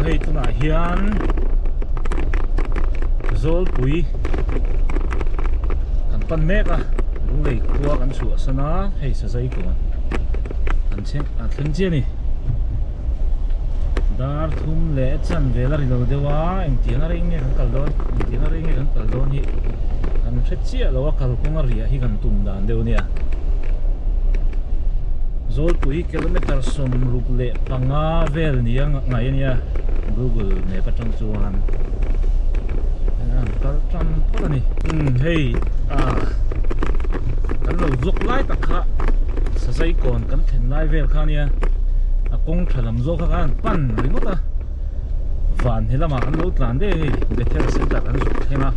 hei tuna hian zol pui kan pan meka lung lei khua kan chu asana hei sa zai ko an chen a thleng che ni dar thum le chan vela ri lo dewa eng tiang a ring nge kan kal don tiang a ring nge kan kal don hi kan thret chia lo kal kong a ria hi kan tum dan deu nia zol pui kilometer som rup le panga vel nia ngai nia Google Map atang chuan kal tram pala ni hei kan lo zok lai takha sa zai kon kan thlen lai vel kha nia a kong thalam zo kha kan pan ringota van helama kan lo tlan de better center kan zok thena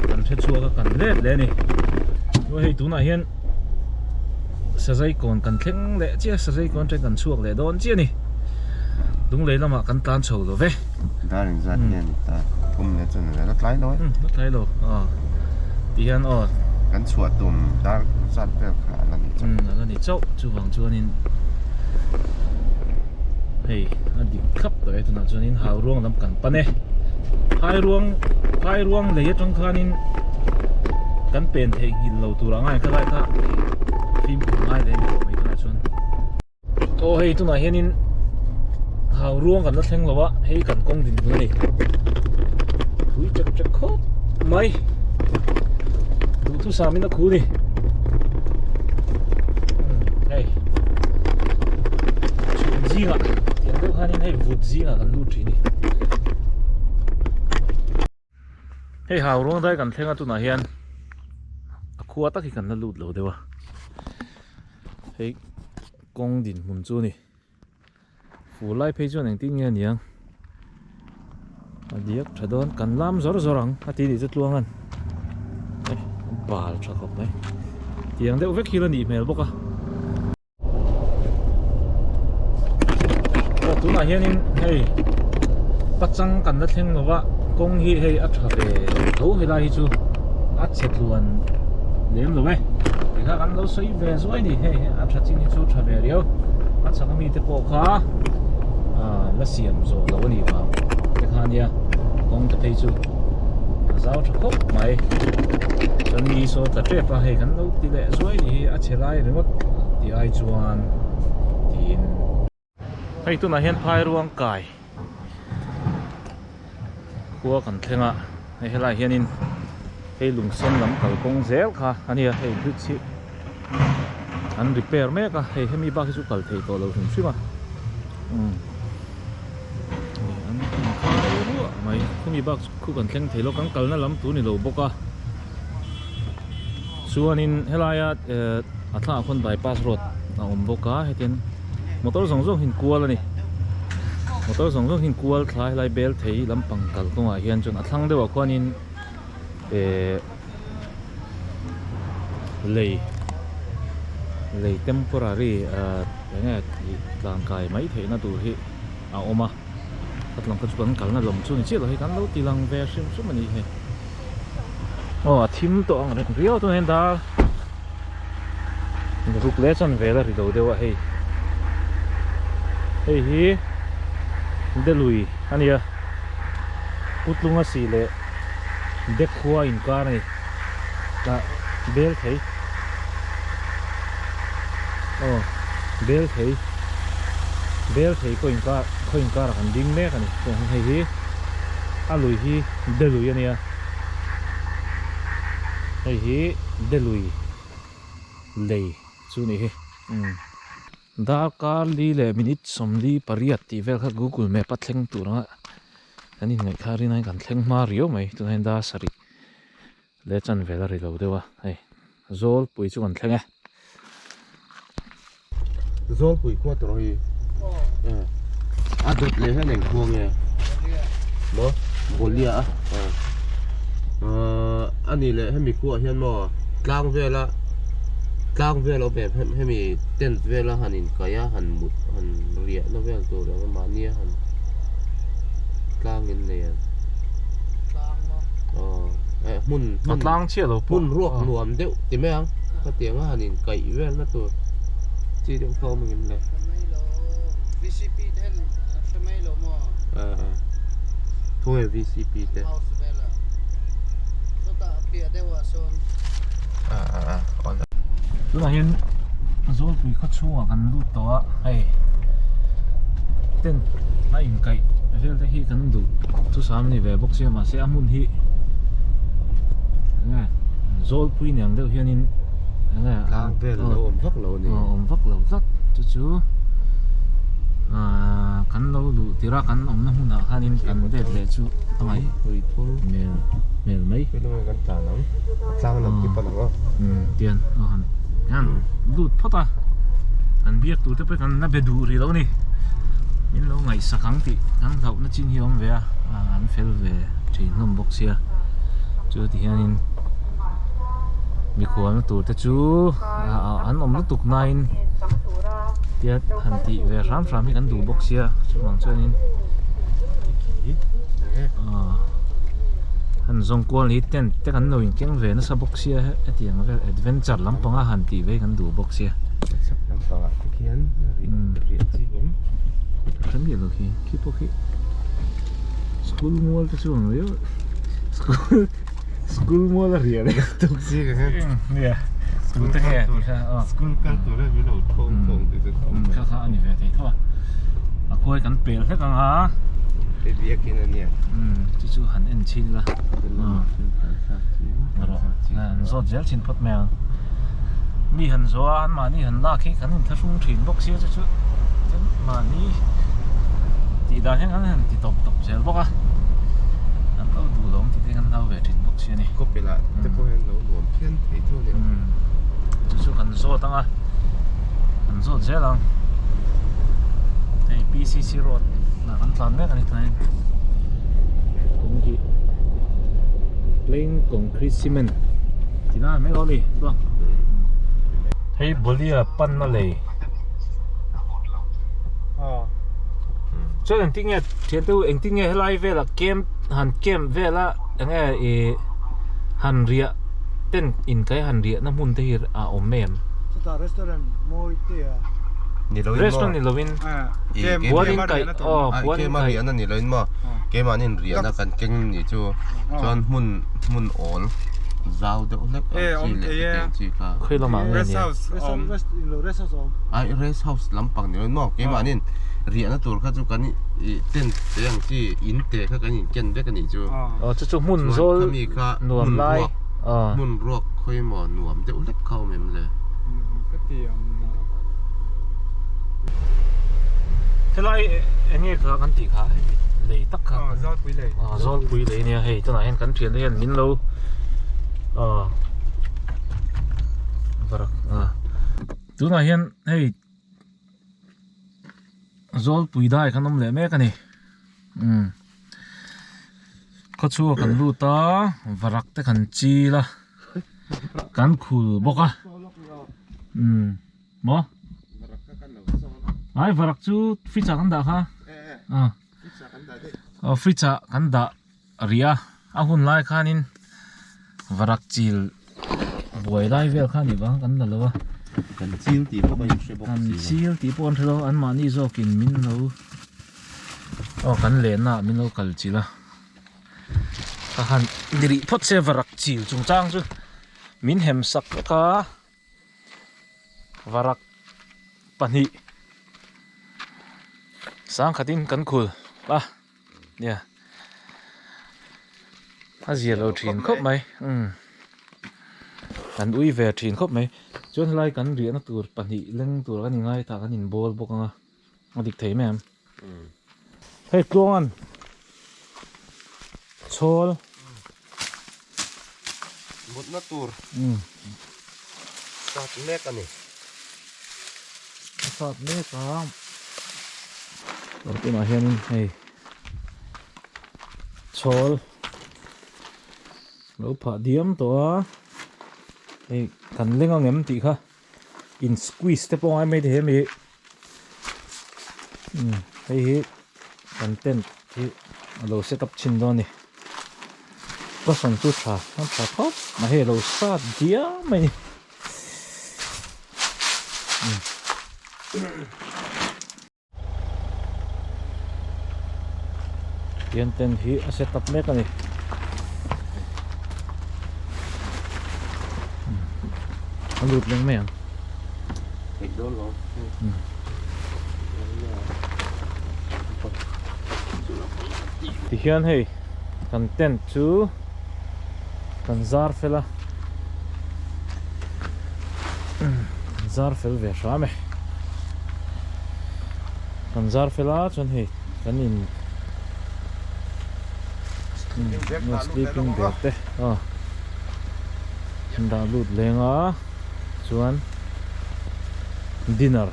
kan the chuwa kan let le ni wo hei tuna hian sa zai kon kan thleng le chia sa zai kon tre kan chuak le don chia ni đúng lấy lắm mà cắn tan sầu rồi về đa đến ra tiền ta cũng lấy chân này nó lái thôi nó lái rồi thì anh cắn chuột tùm đa ra về khả là là đi châu chú vàng chú nên hey anh đi khắp tới tụi nó cho nên hào ruộng làm cắn pan nè hai ruộng lấy trong khan nên cắn bền thì hình lâu tụi nó ngay cái lại ta phim ngay đây mấy cái này chun hey tụi nó hiện nên hào ruộngกันแล้วแทงเราวะให้กันกงดินเลยคุยจักครบไม่ดูทุกสามีนักคุยดิเฮ้ยชวนจีงอ่ะอย่างเดียวกันนี่ให้วุฒิจีงอ่ะกันรู้จีนี่ให้หาวruộngได้กันแทงอ่ะตัวไหนเฮียนขวดตักให้กันนั่นรู้เราเดี๋ยววะให้กงดินมุนจูนี่phụ lại phê cho nên tin nghe nhỉ điếc trở đón cần làm rõ ràng tí đi rất luôn anh bà chắc không đấy tiếng đeo vết khi lên email bốc à tụi này hiện hey bắt chăng cần đất thêm nó vợ công hi hay ắt trở về thấu hay là chú ắt chết luôn đến rồi thì các anh đâu xoay về rồi đi hey ắt trở chính chú trở về điều ắt chẳng có mi tiếp bộ khá là xiêm rồi lâu đi vào cái khăn nha con tập thấy chưa giáo cho khóc mày cho mi số tập trẻ và hay gắn lâu tỷ lệ rồi thì ăn chế lại đúng không thì ai chuan thì hay tụi này hiện phai ruộng cài cua cần thêm ạ hay lại hiện in hay lùng sen lắm cầu công dễ cả anh hier hay cứ chị anh repair mấy cả hay mi bác cái chú cầu thầy tổ lâu thường xuyên mà mày không bị bác khu cần khen thấy lo cắn cào nó lắm tú này đồ bốc à xua nên hay là thằng con bypass road là bốc cá hay tiền motor giống hình cua là nè motor giống hình cua thay lại bel thấy lắm bằng cào không à hiện cho thằng đều con nên lei temporary cái này làm cài mấy thế nó tụ hi oma thật lòng cái chuyện cả nó lồng xuống chết rồi cái lâu thì lòng về xem số mình đi thím tổ anh riêu tôi hiện đã rút lẽ chân về là thì đầu đều vậy hi để lùi anh ya út lung á xì lệ để khua in cá này là bel thấy bel thấy có in cá là hành đinh mẹ cái này còn hay hi lùi hi để lùi anh ya hay hi để lùi lei chú này đã cá li lệ minute som li pariat ti vel kha Google Map bắt theng tu na anh nhìn khai ri này cần theng Mario mày tu nên đã sari lệ chân về là rồi đâu đâu à zol pui chu cần theng zol pui qua rồi đợt lệ hay nền khuông nghe đó bolia anh này lệ hay mi qua hiện mò clang về là về hay mi tent về là hành cái hành bút hành riết nó về rồi đó mà nia hành clang in này mun lang chia rồi mun ruột luồn đeo tìm mấy ang cái tiếng hành cái về nó rồi chỉ tiếng thô mình này VCP then Thôi VCP thế. On. Lúc này hiện rồi bị khất chua gần lụt đó hay tên ai in cái về đây hi gần đủ tu sắm này về bốc xe mà sẽ muốn hi nghe rồi quy nhàng đâu hiện in nghe Lang về là ôm vắt lâu này. ôm vắt lâu rất chú gần lâu đủ thì ra gần ông nó muốn nào hiện in gần về để chú thằng ấy Rồi thôi. mèo mấy Cái nó gần trả lắm. Sang làm cái phần nào. tiền hắn lụt phát à anh biết tụi tôi phải nó về đủ rồi đâu nè nhưng lâu ngày sáng kháng thì hắn thầu nó chín hiếu về hắn phải về chỉ ngâm bốc xe chứ thì anh bị cuốn nó tụt chú hắn ông nó tục này tiết hắn thì về ram ram thì hắn đủ bốc xe chứ bằng cho nên hắn dùng qua lý tiền tất hắn nội kinh về nó sao bốc xe hết thì hắn về adventure lắm bằng hắn thì về hắn đủ bốc xe Sắp lắm tao cái kiến. Riết gì nhỉ? Rất nhiều khi khi school mall ta chuông rồi school mall là gì đấy Tục gì cái hết. nè school ta nghe thì School căn tụi nó biết đầu không thì sẽ không. khá khá như vậy thì thôi khôi cắn bèo hết càng hả Cái việc kia nè. chú hẳn anh chi là rồi dễ xin phát mèo mi hẳn rồi anh mà ni hẳn là khi cắn hình thắt sung thuyền bốc xe chú mà ni thì đã hiện anh thì tập sẽ bốc à anh đâu đủ lắm thì anh đâu về thuyền bốc xe này Có phải là cái phố hen nấu luộc thiên thế thôi nhỉ? chú hẳn rồi tăng à hẳn rồi dễ lắm thì PCC road là anh làm đấy cái này cũng gì plain concrete cement thì nó mấy con đi đúng không thấy bữa đi là pan nó lì cho anh tin nghe hiện tại anh tin nghe lại về là kem về là anh nghe han ria tên in cái han ria nó muốn thấy ôm mềm Sota restaurant moi tia. Ni lo restaurant ni lovin buat in kai buat cái in mà kai riêng ni lo in mà cái mà nên riêng là cần kinh ni chú cho mun ổn giàu được lấy chỉ cả khơi lo mạng này Rest house rest house lampang ni lo mà cái mà nên riêng là tour khác chú cái tên tiếng chỉ in tệ khác cái kiến biết cái ni chú chú muốn rồi nuông lại mun ruột khơi mà nuông được lấy khâu mềmเลย thế lại anh nghe cả căn tỷ khá lấy tắc khá Gió quý lệ. do quý lấy nè hey cho này anh cắn chuyện đây anh min lâu vâng từ này hiện hey do quý đại khăn ông lẽ mẹ cái này có chua khăn lu ta varak te khăn chi la khăn khul bốc à mo ai varak chu ficha khăn đã ha ficha khăn đã ria ahun lai khanin varak chil buai lai vel khan ni bang kan la lo cần chiêu thì có bao nhiêu bốc kan chil ti pon thlo an ma ni zo kin min lo kan len na min lo kal chila han diri phot se varak chil chung chang chu min hem sak ka varak pani sang khatin kan khul yeah azia lo thin khop mai kan ui ve thin khop mai chon lai kan ri na tur pani leng tur kan ngai ta kan in bol bok anga adik thei mem hey klongan chol một nát tour sao chúng nét cái này sat me kam rồi cái mà hiện hey chol lo pha diam to hey kan lenga ngem ti kha in squeeze te pong ai me the me hey content hi lo set up chin do ni có son tu tha han tha khop mà hey lo sa dia mai Yan ten hi a set up mek ani an lut leng me ang Hit doon lo. ti hian hei kan tent chu kan zar fela zar fel ve shame kan zar fela chun hei kan in no sleeping bag te da lut lenga chuan dinner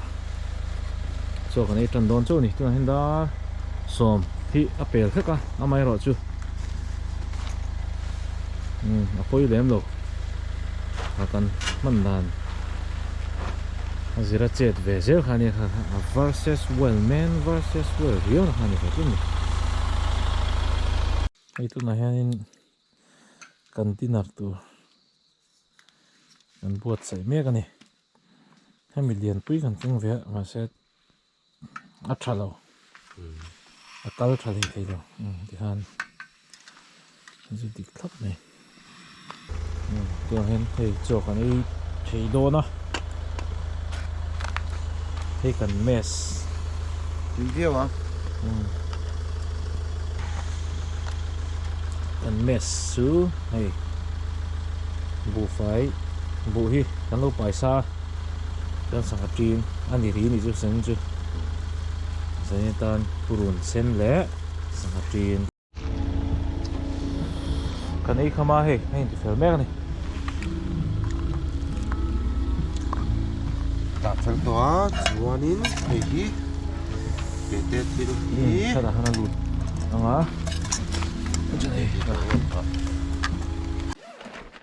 so kan ei tan don chu ni tuna hinda som hi apel khaka amai ro chu apoi lem lo akan man dan azira chet ve zel khani kha versus well man versus well rio khani kha chu ni ai tu na hianin kan dinner tu kan buat sai mek ani hemi lian pui kan tung ve ma se a thalo a kal thali thei lo ti han ji dik thap nei to hen thei cho kan ei thei do na thei kan mes Đi tiêu hả? kan mes su hei bu fai bu hi kan lo paisa kan sang atrin ani ri ni chu sen chu tan purun sen le sang atrin kan ei khama hei ti fel mek ni Tak fel toa chuanin hei hi pete thil hi thada hana lut anga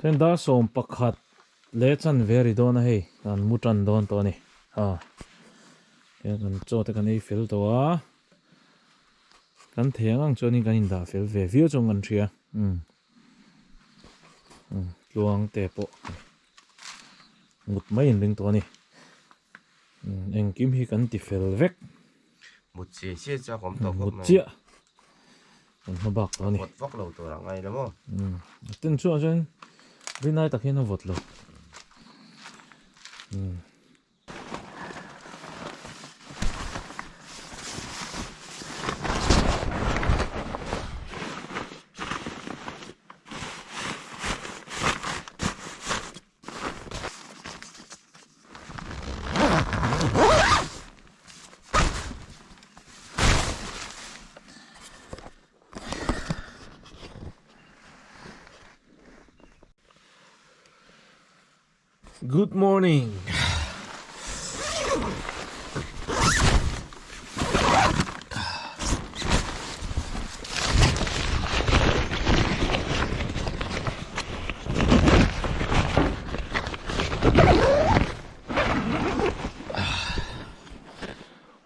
ten da som pakhat le chan veri dona hei kan mutan don to ni kan cho te kan ei fel to a kan theng ang choni kan in da fel ve view chong an thia luang te po mut mai in ring to ni eng kim hi kan ti fel vek một chia cho khóm tổ mut này chia kan ma bak to ni một vóc đầu tổ là ngay đúng không? ten chu chen rinai takhin a vot lo Good morning.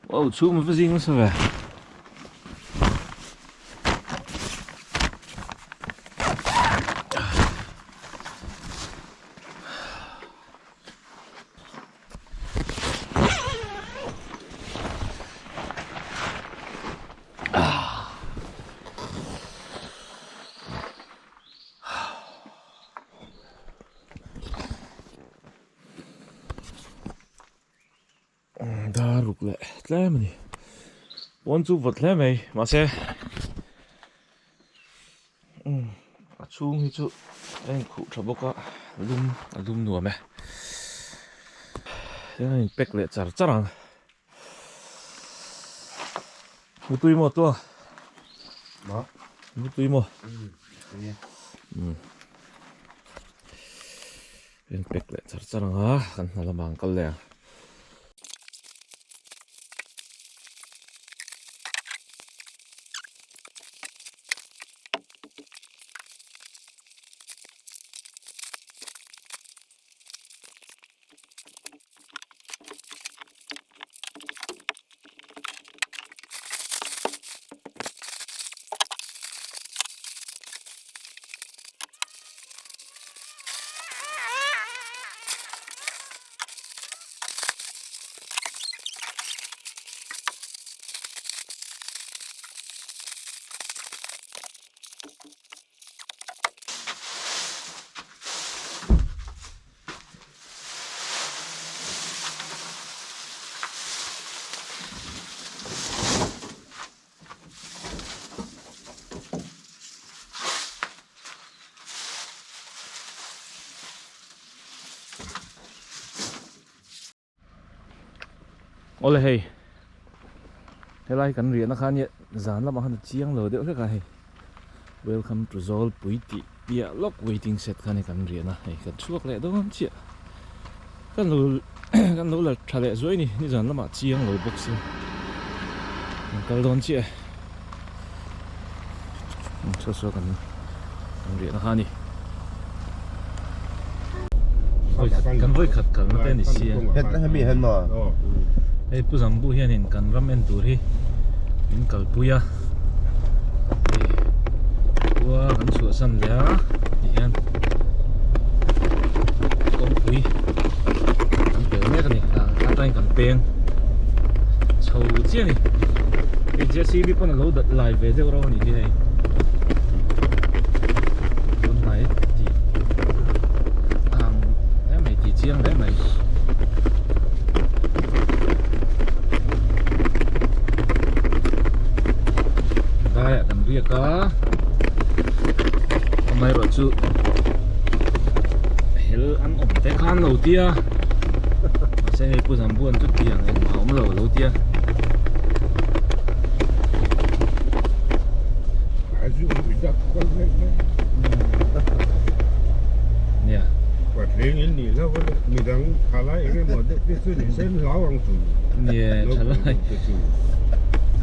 Wow, zoom even zien wat ze weg. Daar ook tlem ni. One two wat tlem ei, ma se. A chung hi chu en khu thaboka lum nu me. Yan pek le char charang. Mutui mo to. Đó. Mutui mo. Nghe. Yan pek le char charang ha, kan nalamang kal le. Ole hey, helai kan rian akhan ye zan lama han chiang lo deuh ka hei. Welcome to Zol Puiti. Bia lock waiting set kan kan rian na hei kan chuak le don chia. Kan lo la thale zoi ni zan lama chiang lo box. Kal don chia. So kan rian akhan ni. Kan voi khat kal na te ni sia. Het na mi hen mo. Ei pu zambu hian in kan ram en tur hi in kal puya wa kan chu san lia hian kong pui kan pe me kan ni ka tai kan peng chou chia ni ei JCB pon lo dat lai ve de ro ni hi hei kon lai ti em mai ti chiang em mai ya kan ria ka mai ro chu hel an om te khan lo tia se hei pu zam buan chu tiang en hom lo tia nè quạt lên đến đi lâu rồi mình đang khá lại cái món đấy cái thứ này xem lão ăn chủ nè chả lại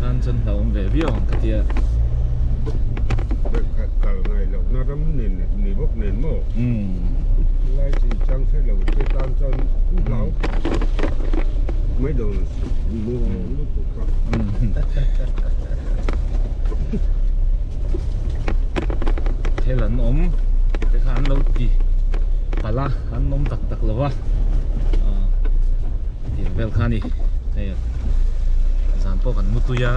kan chân đầu về biểu cái tia cả ngày lâu nó đâm nền bốc nền mỏ lại thì chẳng sẽ lâu cái tan chân cũng lão mấy đồ mua lúc cũng thế là ốm cái khán lâu thì phải là khán ốm tặc lâu á tiền vel khán đi đây giảm po kan mutuya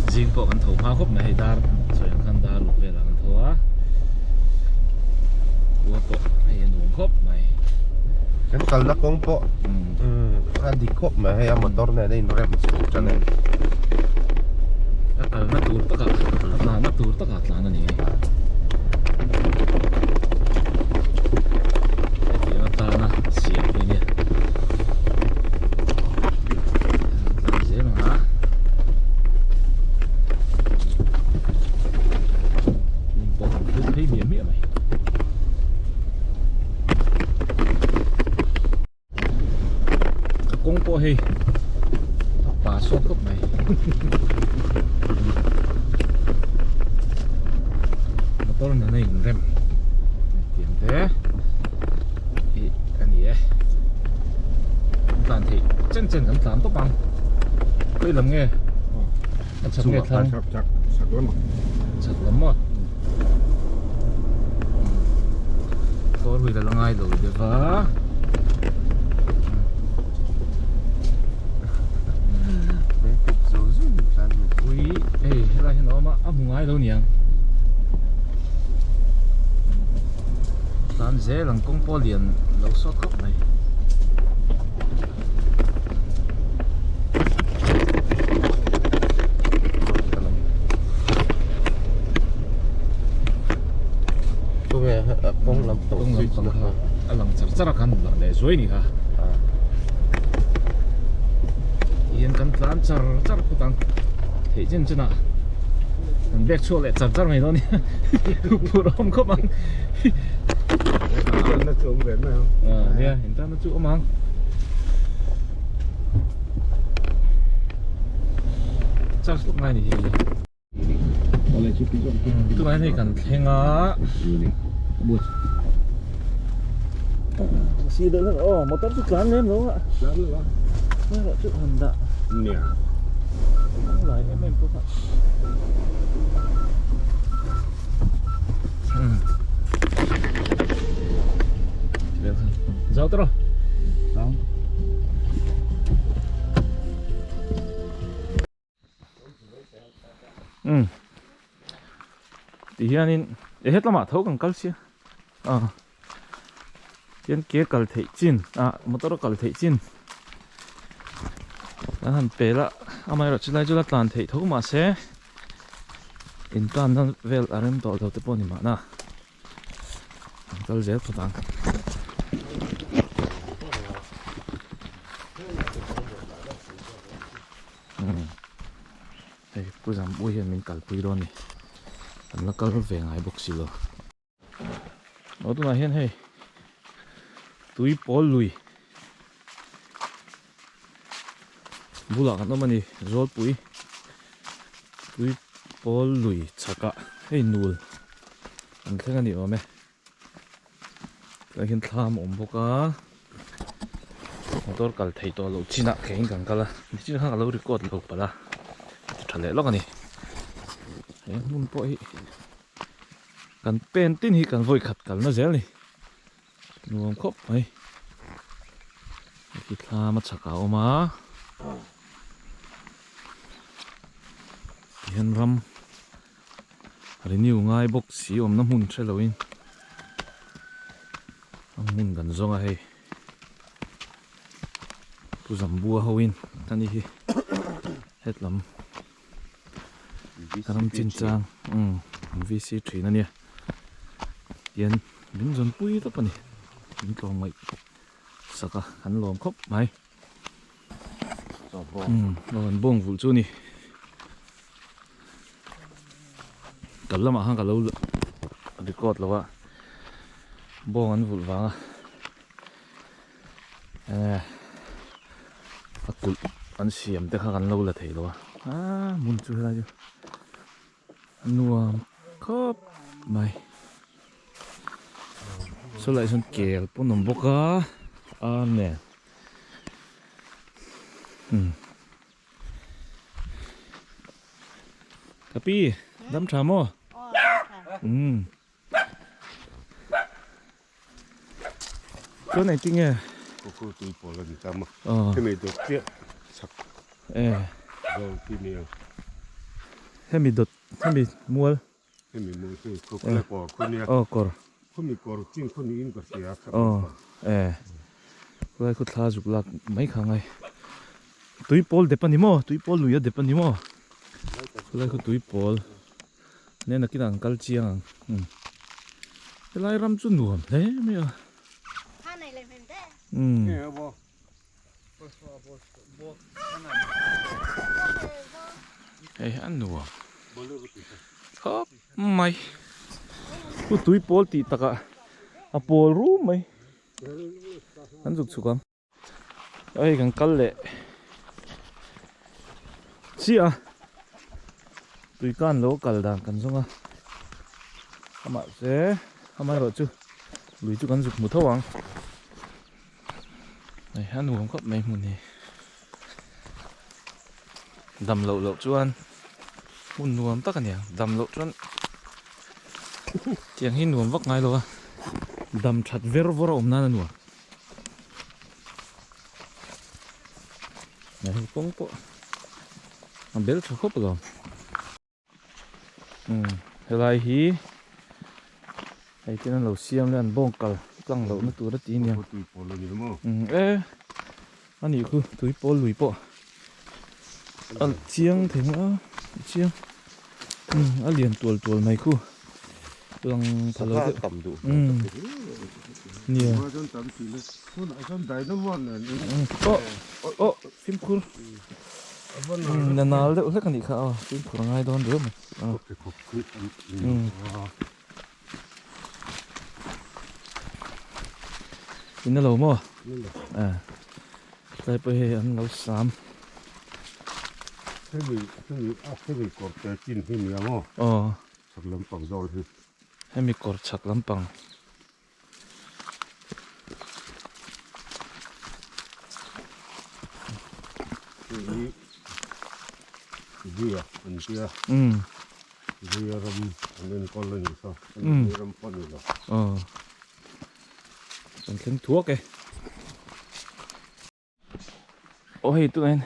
jing po kan thau ma khop na hai dar soyang kan dar lu ve la kan thoa wa po ai nu khop mai Kan kal na kong po. Adi kop ma hay motor na din rem su chane. kal na tur ta ka na tur ta ka tla na ni ai ta na siam ni ni kong po hey pasok ko may motor na na yung rem tiente anh ấy tàn thì chân kan tàn to bang cái làm nghe chặt nghe thang chặt lắm mà có rồi là ngay rồi để vá ui ê lại nó mà áp ngay đâu nhỉ tan dễ lần công po liền lâu sót khóc này Kong lam to switch na ha. Alang char kan lang le zoi ni ha yen kan tlan char putang thei chen chuna an bek chu le char mai do ni purom ko mang chân nó trộm về nào nè hiện ta nó chu mang char lúc này thì itu này thì kan thenga buat si đỡ là motor chu kan lên rồi ạ lắm rồi nó là chu Honda nè không lại em có phải Giao rồi. Giao. thì hiện in hết là mà thấu càng cắt xia hiện kia cắt thấy chín motor cắt thấy chín anh hắn bé là ama rồi chỉ lại cho là tan thấy thấu mà sẽ in tan nó về làm đồ đầu tiên ni mà na cắt dễ phụ tăng đây bây giờ buổi hiện mình cắt buổi đó này anh là cắt về ngay bốc xì lo nó tụi này hiện hay túi bò lùi bula kan naman ni zol pui tui pol lui chaka hey nul ang thenga ni ome lakin thlam om boka motor kal thei to lo china keng kang kala ni chi ha lo record lo pala thale lo ani he mun po hi kan pen tin hi kan voi khat kal na zel ni nuam khop mai ki thlam chaka oma hiện ram renew ngay box xí om nó mun chơi lawin ang mun gan zonga hay tu zam bua hawin tani hi het lam karam chin chang vc thri na nia yen min zon pui ta pani min tlong mai saka han lom khop mai lo bong vul chu ni cả lắm mà hang cả lâu record lâu á bong anh vụt vàng anh xiêm tới khang anh lâu là thấy rồi muốn chui ra chứ nuông khóc mày số lại son kẹo bốn nồng bốc á nè tapi đâm trà mò chỗ này kinh nghe cô tụi bỏ lần ta mà cái này được kia sặc rồi cái này thế mình đột thế mình mua cái cô lại bỏ con này cor con này cor chính con này in cái gì cái cô thà dục lạc mấy khang này túi pol đẹp anh mo túi pol lùi đẹp anh mo cái cô túi pol nên là cái đằng cal chiang cái lai ram chu nuông thế mấy à nghe không hey anh nuông khóc mày cô túi pol tị tắc pol ru mày anh dục chụp ấy càng cal lệ gì tùy can lỗ cල් đàn cần xong mà sẽ mà rồi chứ lùi chú cần dục một thâu ăn này ăn uống khóc mấy mùi này đầm lậu lậu chú ăn muốn nuông tất cả nhỉ đầm lậu chú ăn tiếng hin nuông vắt ngay luôn đầm chặt vero voro om na nuông này cũng có ăn béo cho khóc rồi lại hi hay cái nó lẩu xiêm lên bông cờ căng lẩu nó tụi nó tí nhiều tụi bỏ lần gì đúng anh ấy cứ túi bò lùi bò ăn chiang thì nó chiang ăn liền tuột này khu đang thở lỡ tầm đủ nhiều phim cool là nào đấy các anh đi khảo phim cool ngay đó nữa mà nó lâu mà đây bây giờ ăn lâu xám cái gì cột cái chín thì nhiều mà sặc lắm bằng rồi thì hay mi cột sặc lắm bằng gì anh kia gì ram anh con lên sao anh ram con rồi còn thêm thuốc kìa ôi tụi anh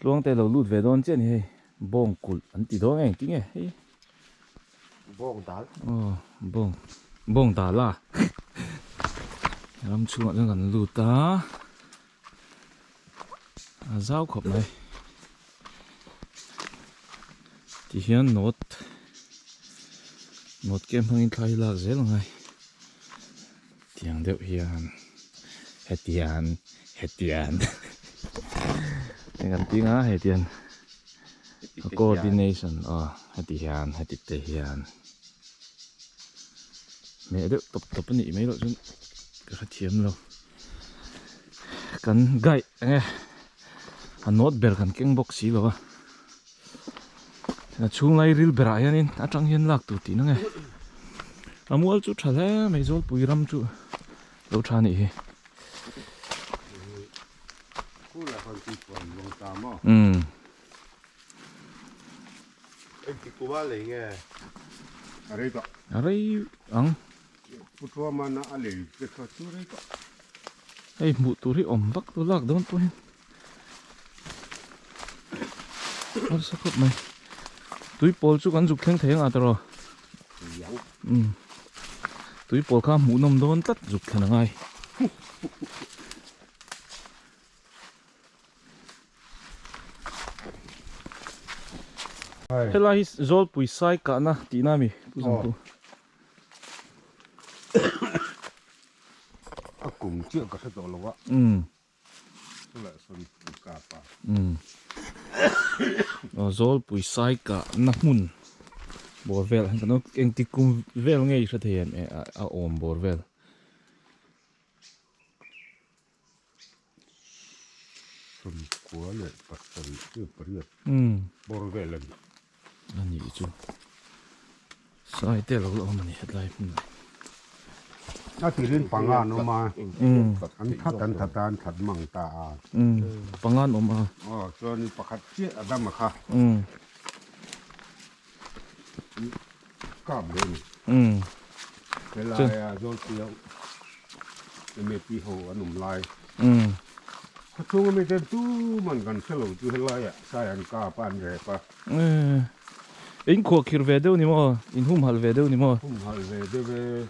luôn tay đầu lụt về đón chết này bông cụt anh tí đó nghe tí nghe hey. bông đá Bông đá là làm chung nó gần lụt ta giáo khop này thì hiện nốt kem hangin khai lạc dễ là ngay tiếng đều hiện hết tiền dengan tiếng á hết tiền coordination hết tiền mẹ được tập nhị mấy độ chứ cái thiếm đâu cần gậy nghe nốt bèr cần keng box xí rồi là chung lại ril bèr ai nên trăng hiền lạc tụt tí nữa nghe mua chút trả lẽ mấy rồi bùi ram chút đâu trả nị anh thì cô ba lấy nghe ở đây ăn putua mana ale cái thứ đấy hey mụ turi om vak tu lạc đâu tôi ở sao khóc mày túi bol chú ăn dục thèn thèn à tao túi bol cá mũ nôm đón tắt dục thèn ngay thế là his zol pui sai cả na tí na mi tu sang tu cùng chưa có cái đó đâu ạ lại xuân cả pa zol pui sai cả na mun bor vel han no eng ti kum vel ngei sa thian a om bor vel xuân của lại bắt xuân chưa bắt được bor về lần ani chu sai te lo lo mani headline nó chỉ lên bằng ngàn nó mà anh thật măng ta pangan om a cho nên bắt chết ở đâu mà khá cảm lên cái lại rồi tiêu cái mấy pi hồ anh nằm lại chung mấy cái tu mình cần selo tu lại à sai anh cả pan về pa in kho khir ve deu ni mo in hum hal ve deu ni mo hum hal về de về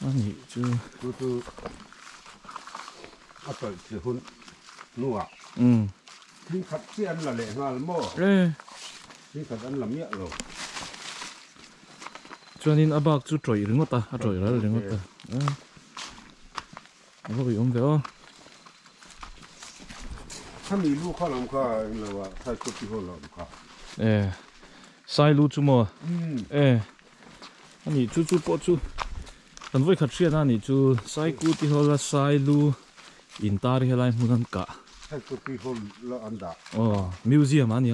ani chu tu à tôi chỉ hun nuo nhưng khát chết anh là lệ ngal mo nhưng khát anh làm nhẹ rồi cho nên abak chu troi ringot ta a troi ra ringot ta alo bi om ve oถ้ามีลูกเขาลำก็เราว่าใช้กุฏิเขาลำก็ sai lu chu mo ani chu po chu kan voi khat ria na ni chu sai ku ti hola sai lu in tar helai munan ka ใช้กุฏิเขาละอันดา museum ani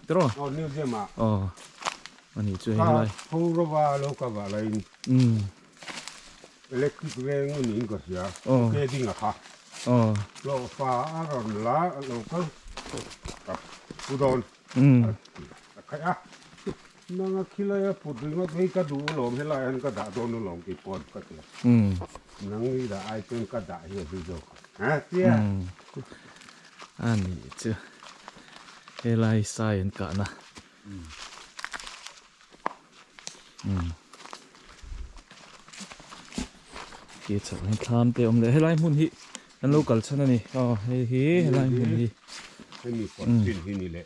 tero อ๋อนิวเซียมา ani chu ถ้า helai เขารู้ว่าเราก็ว่าอะไรอิเล็กทริกแรงนี่ก็เสียแค่ดิ้งอะค่ะเราฟ้าอารมณ์ละเราก็กับอุดรใครอ่ะนั่งคิดเลยพูดถึงว่าไม่ก็ดูหลงให้ไรอันก็ด่าโดนหลงกี่ปอนก็เถอะนั่งนี่ด่าไอ้เป็นก็ด่าเหี้ยดูโจ้ฮะเสีย ani chu helai sai an ka na ki chang tham te om le helai mun hi an local chana ni hi helai mun hi ให้มีคนสิ้นที่นี่แหละ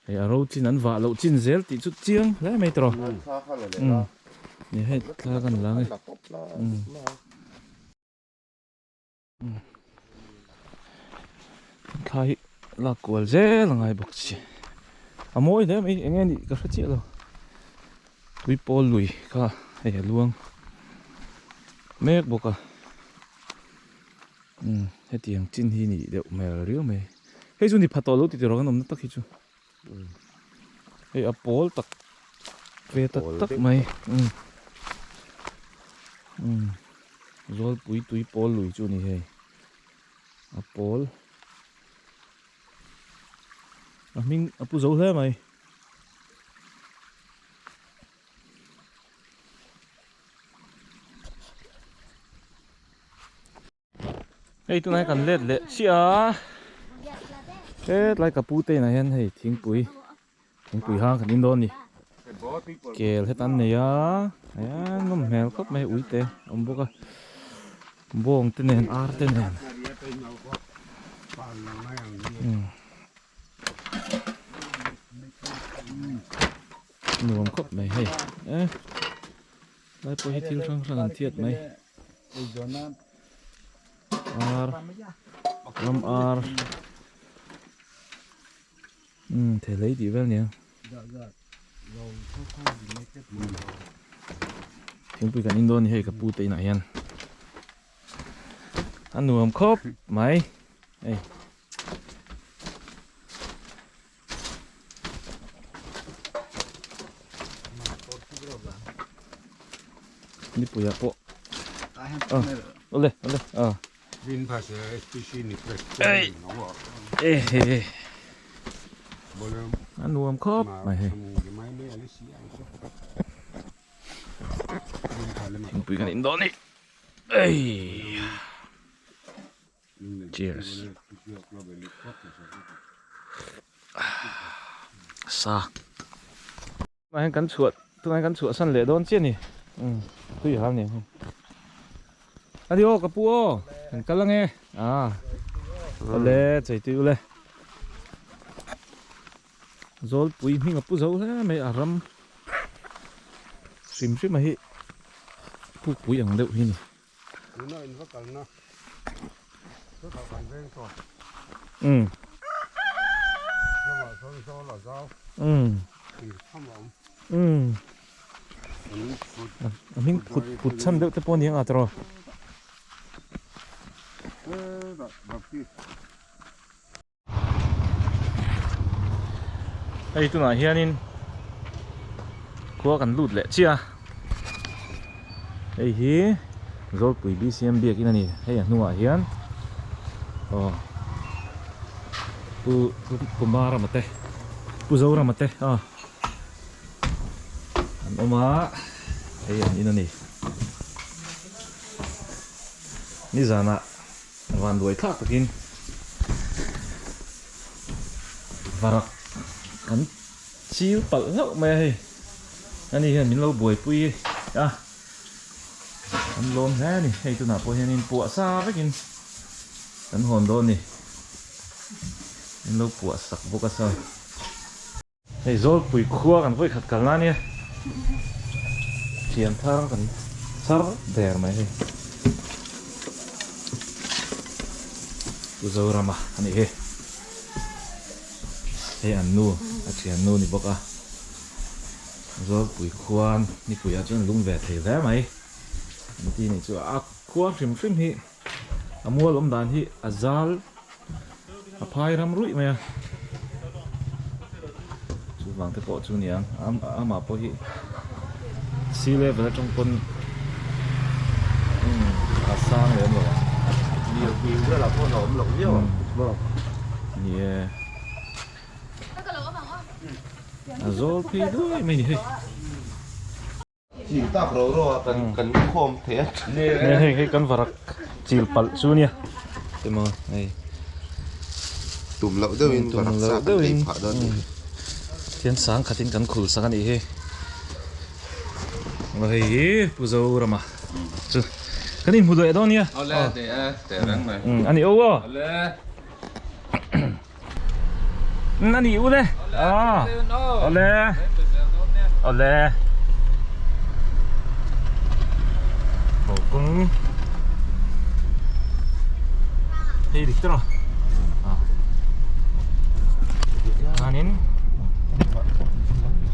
hey aro chin an va lo chin zel ti chu chiang le mai tro ni he tla kan lang khai la kwal zel ngai bok chi amoi de mai engen ni ka chi lo tui pol lui ka hey luang mek boka he tiang chin hi ni deuh mel riu mai hei chu ni phatol lo ti ro kan om na tak hi chu hei a pol tak ve tak mai zol pui tui pol lui chu ni hei a pol a ming a pu zo hle mai hei tu nai kan let le sia cái lại cả pu tê này hen hay tiếng bụi hang cái in đồn đi kêu hết ăn này á nó mèo khóc mấy ủi tê ông bố coi bố ông tên này ar tên này nuông khóc mấy hay lại bố hết thiếu sang sang thiệt mấy ar ram ar thế lấy đi về nhỉ tiếng bụi cái in đồn hay cả pu tê này hen ăn nuông khóc mấy hey. Ini punya po. Oleh. Vin pas spesies ni fresh. Boleh Anu am kop. Mai he. Ting pui kan Indo ni. Cheers. Sa. Mai kan chuột, tụi kan chuột săn lệ đón chiên nè. Tui ham nè. Adio kapuo. Kan lang nghe. Ole, chạy tiêu le. Zol pui mi ngapu zau la mai aram. Sim mà hi. Pui ang deu hi ni. Nó in vắt cần nó. Nó thảo cần ven rồi. Nó bảo số là sao? Thì không ổn. Mình phụt chân đỡ tới bốn tiếng à rồi. Đây tụi nó hiện in qua cần lụt lệ chia. Đây hi rồi quỷ BCM bia kia này hay là nuôi hiện. Pu mara mate, pu zaura mate. Oma, ayan ino ni. Ni zana, van duay thak takin. Varak, kan chiu pal ngok mai. Ani hian min lo buai pui an lom ha ni, hay tu na po hian in puwa sa takin. Kan hon do ni. In lo puwa sak boka sa. Hey zol pui khua kan voi khat kalna ni. Chiam thang kan sar der mai he. Uzaura ma ani he. He anu, achi anu ni boka. Zo pui khuan ni pui a chen lung ve thei ve mai. Ni ti ni chu a khua hrim hi. Amua lom dan hi azal a phai ram rui mai. Chu wang te po chu niang ama po hi. Sea level trong con sang lên rồi. Nhiều nhiều là con lộn lộn với Vâng. Yeah. Rồi thì đuôi mình đi. chỉ tác rồi cần khom thế Nè cái con vật chìl pal su nha. Thế mà này. tụm lậu đâu in và đặc sản để phá đơn. Thiên sáng khát tin cần khử sáng anh ấy. Rồi puzo rama. Chứ. Cái này puzo đó nha. Ole để răng này. Anh ấy ô. Ole. Anh ấy ô đấy. Ole. Ole. Cũng thì được rồi. Anin.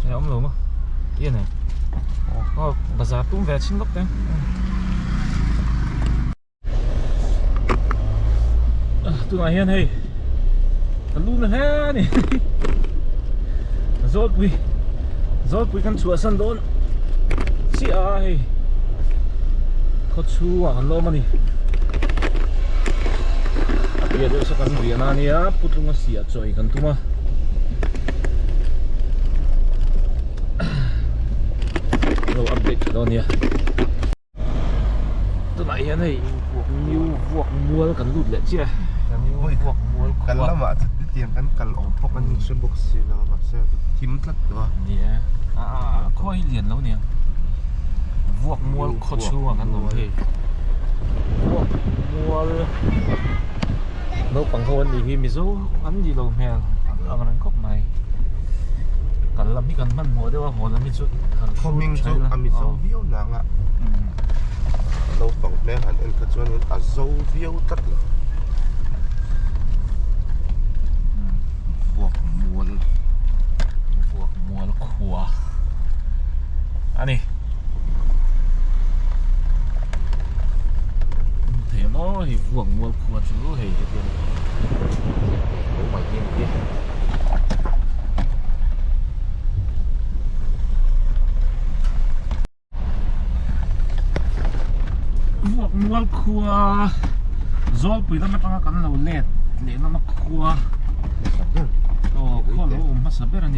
Này ông lùm á. Yên này. Bazar tum về xin gốc đấy. Tụi này hiền hay. Tụi luôn là thế này. Rồi quý căn chùa sân đốn. Chị ơi. Có chú à lo mà đi. Bây giờ sẽ cần việc này á, putu mà xỉa chơi cần tu mà. Rồi update đó nè. Tụi này hiện này nhiều vuông mua cần lụt lệ chứ. Cần lắm ạ. tiang kan kalau pok kan sebok sila masa tim tlat doa. Nè khói liền lâu nè vuộc mua khó chua ngắn ngủi thì vuộc mua nấu bằng hôn thì khi mình số ăn gì đâu hè ăn ăn cốc này cần làm cái cần mặn mua đấy mà hồ làm cái chút Không mình zo ami zo view na nga. Lâu bằng mẹ hẳn em cái chuyện à zo view tlat là. Vuộc mua khua anh đi thế nó thì vuộc mua khua chú thì tiền bố mày tiền kia vuộc mua khua zol pui nó trong cái lầu lẹt lẹt nó khua khua lỗ mà sắp bể rồi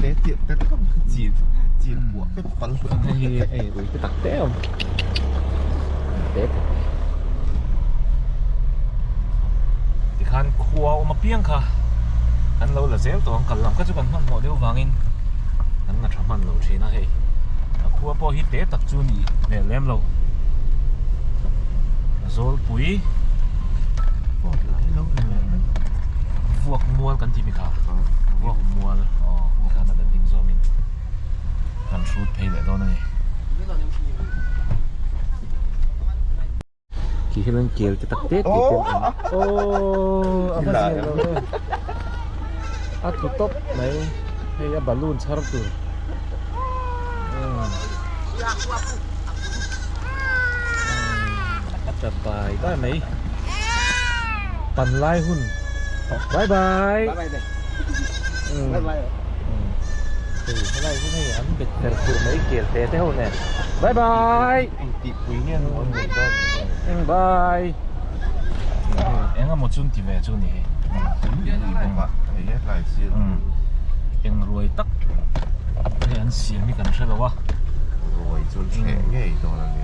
Té tiện tất cả chỉ của cái phần cái tắc té không té thì khăn khua mà piang kha khăn lâu là dễ tổ cần làm cái chỗ cần mặn mỏ đều vàng in khăn là chăm mặn lâu chỉ na hay khua po hít té tắc chu nhỉ để lem lâu rồi bụi Vọt lại lâu vuộc mua cần gì mi khá vuộc mua khăn là định do mình cần shoot pay lại đó này khi lên kêu cái tắc tết thì anh ta xem đâu tụt top này hay balloon sarap tu chặt bàiได้ไหมปั่นไล่หุ้นบายบายบายบายtừ cái này cũng hay ăn biệt thật sự mấy kiểu thế thế hồn này bye bye Tị quý nhiên mọi người thôi. bye em có một chút thì về chỗ này Thấy hết lại xịn. em rồi tắc thế ăn xịn mới cần chơi đâu á Rồi chôn trẻ ngay đó là gì.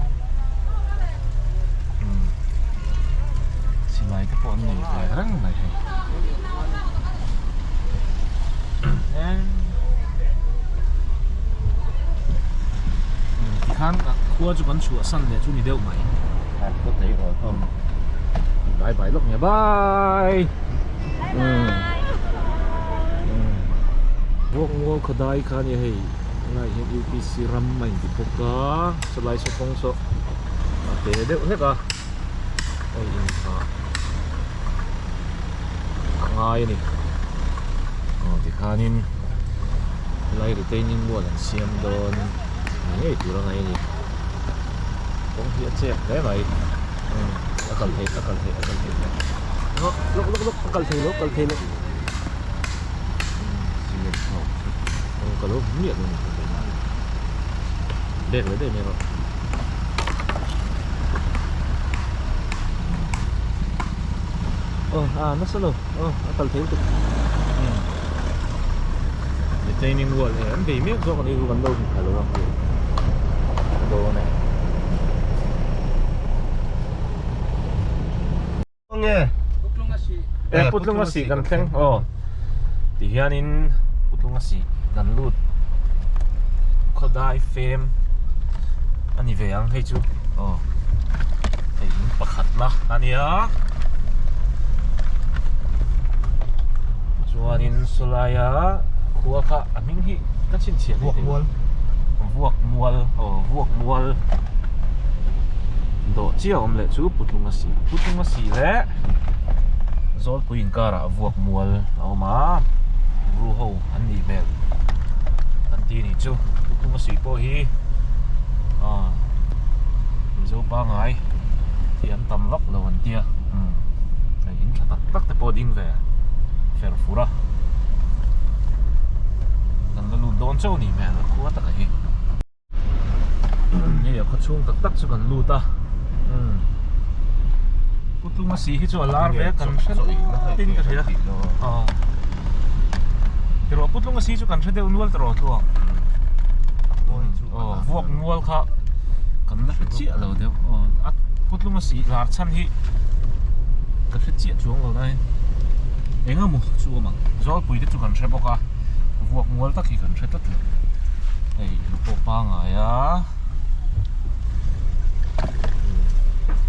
xin lại cái bọn này lại rất này thì khán khua cho con chùa sân để chú đi đâu mày Có thấy rồi không? bye bye lúc nha bye vuông vuông khadai khan ya hey lại hiện UPC ram mình thì phục cá slice so phong so để đeo hết à ôi à ngay này thì khanin lại để tay nhìn mua là xem đòn này từ đó này cũng hiện chết đấy vậy akkal thấy nó lúc akkal thấy lúc kalau lihat nih deh nih nó sao đâu akkal thấy tuh retaining wall này anh bị miếng do con đi gần đâu kalau aku đồ này Nghe. putlung nasi kan theng thì hianin putlung nasi kan lut khodai fem ani ve ang hei chu hei pakhat na ania chuanin sulaya khua kha aming hi ka chin chian Vuộc mual. vuộc mual do chia om le chu putlung nasi le zol puin kara vuộc mual oma ru ho an ni mel an ti ni chu putlung nasi po hi zo ba ngai thì an tam lok lo an tia in tak te po ding ve fer fura kan lu don chau ni mel khu ta ka hi ni ya khachung tak chu kan lu ta putlung nasi hi chu alar ve kan tin ka thia pero putlung nasi chu kan thede unwal tro tu vuộc mual kha kan la chi alo de putlung nasi lar chan hi ka chi chuang lo nai enga mu chu mang zol pui te chu kan thre boka vuak mual tak hi kan thre ta tu ei po pa nga ya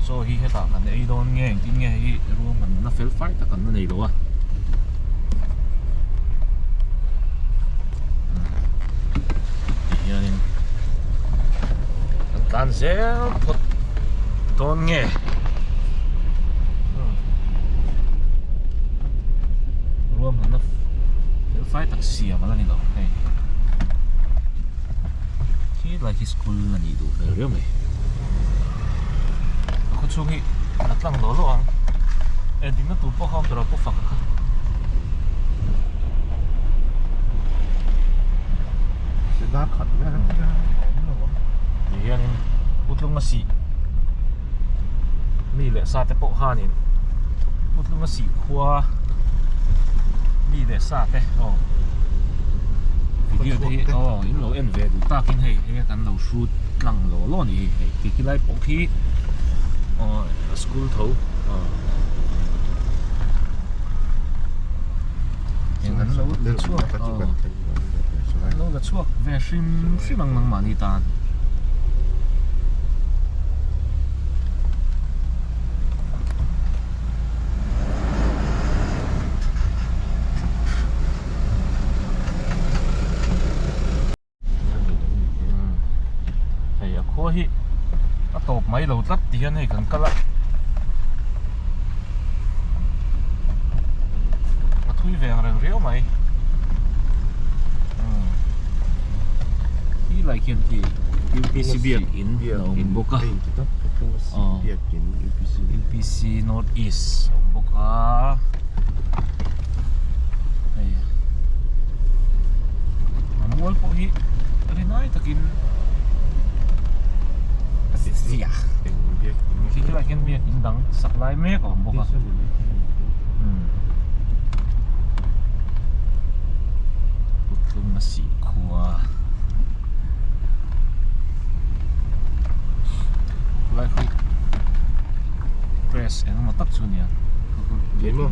so hi heta kan ei don nge tin nge hi ru man na fel fai ta kan nei lo a hianin tan zel pot don nge rùm nó phải taxi mà là gì đó này khi là cái school là gì đủ phải rồi mày có chung hi đặt lăng đó luôn em tính nó tụt bao không rồi bao phật sẽ ra khẩn ra vậy nên bút lông nó xì mi lệ sa tế bộ hà nên bút lông nó xì khoa đi để xa thế, video thì in lâu em về đủ ta kinh hay cái lâu shoot lăng lỗ lỗ này cái lại bộ khi school thấu, hiện gần lâu là chua, lâu là chua, về phim bằng mà đi tan. Hi a top mai lo tlat ti hian hei kan kala a thui veng reng reu mai hi lai khian ti UPC biak in boka UPC North East boka hei amual po hi rinai takin gì à? Khi lại khen việc in đắng sắp lại mé của một à? Lúc mà xỉ khua lại không press em mà tắt chu nhỉ? Vậy mà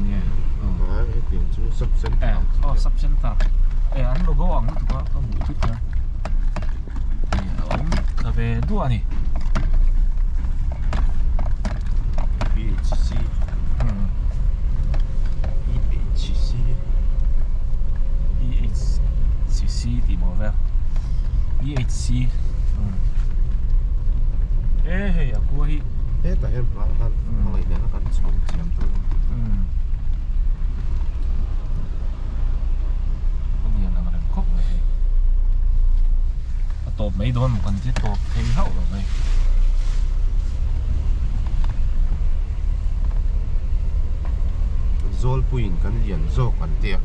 cái tiền chú sub center sub center anh logo ang itu kan kamu itu kan om kabe dua nih BHC BHC thì bỏ vào BHC hey aku hi tại em bảo anh hồi nãy nó còn sống chiếm tôi có nhiều là mình khóc vậy tổ mấy đôi một con chiếc tổ thấy hậu rồi này zol puin kan lian zo kan tia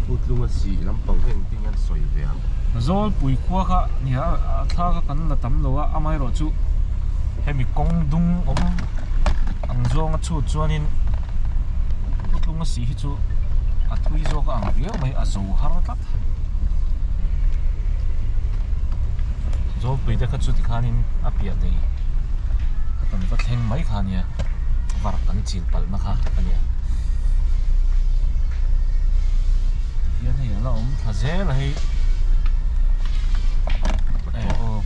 putlunga si lampang heng tingan soi ve zol pui khua kha ni ha tha ka kan la tam lo a amai ro chu hemi kong dung om ang zong chu chuanin putlunga si hi chu a thui zo ka ang riau mai a zo har tat zol pui de kha chu ti khanin a pia dei kan va theng mai kha nia var kan chin pal na kha ania hian hei ala om thazel hei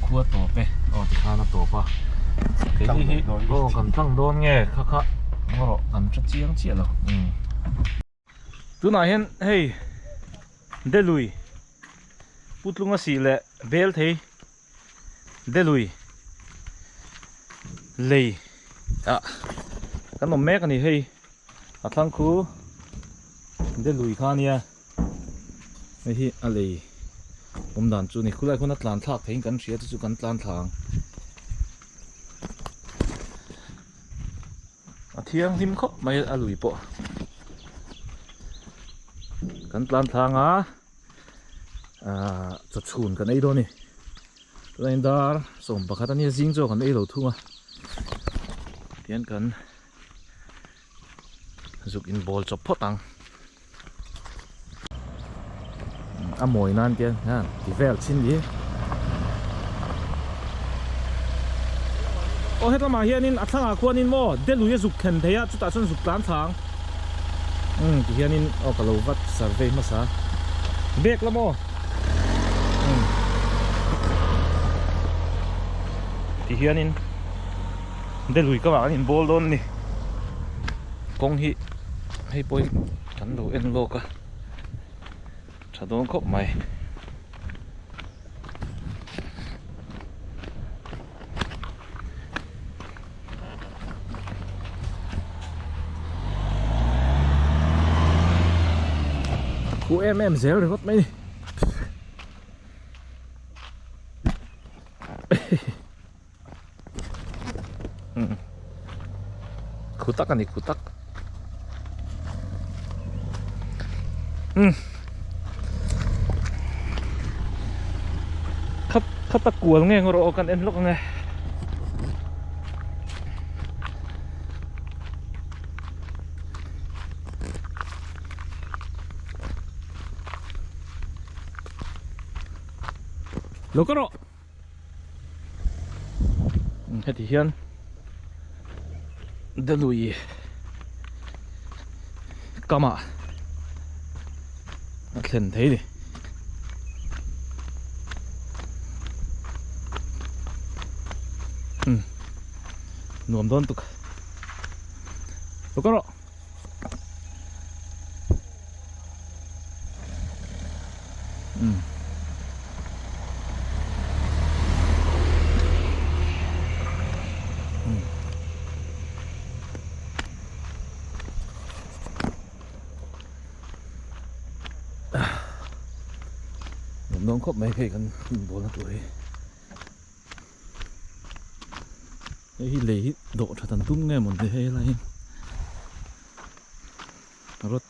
khua to pe ti khana to pa cái hi kan tlang don nge kha kha ngoro kan cha chiang chi lo tu na hian hei delui putlunga si le bel thei delui lei kan om mek ani hei a thlang khu delui khania hi a lei dan chu ni khulai khuna tlan thak thein kan ria chu kan tlan thang a thiang him kho mai a lui po kan tlan thang cha chhun kan ei do ni lain dar som pakhat ani jing cho kan ei lo thunga tian kan zuk in ball chop photang mồi nan kia ha thì vel chín đi ô hết mà hiện in thằng à quan in mo để lùi dục khen thấy á chúng ta chân dục tán thang thì hiện in ở cái lầu vắt survey mà sao biết lắm ô thì hiện in để lùi các bạn in ball luôn đi công hi hay bôi chắn đầu en lô cả chả đúng khóc mày của em dẻo rồi mất mấy kutak kan nih kutak kata kual nge ngorokan enlok nge lo karo heti hian dalui kama thlen thấy đi nuông đón tục lo karo nông khóc mấy cái con bố là tuổi cái lấy độ cho thằng tung nghe một cái hay là rốt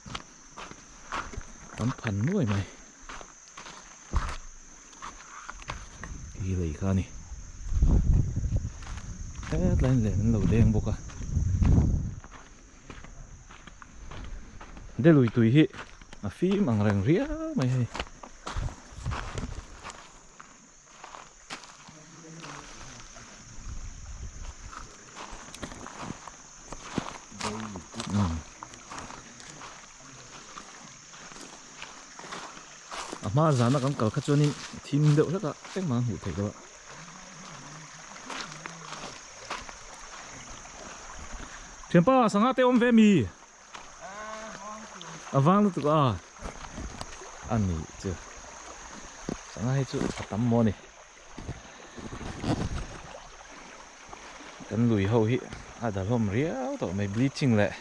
tắm phần nuôi mày cái lấy cái này hết lên lên lầu đen bốc à để lùi tùy hi mà phí bằng ràng ría mày hay mà giá nó cũng có các chỗ này thêm đậu rất là cách mà hiểu thấy các bạn chuyện pa sáng nay ôm về mì vang luôn tụi ăn mì chưa sáng nay chú tắm mò này cái lùi hậu hi đã hôm riết tụi mày bleaching lại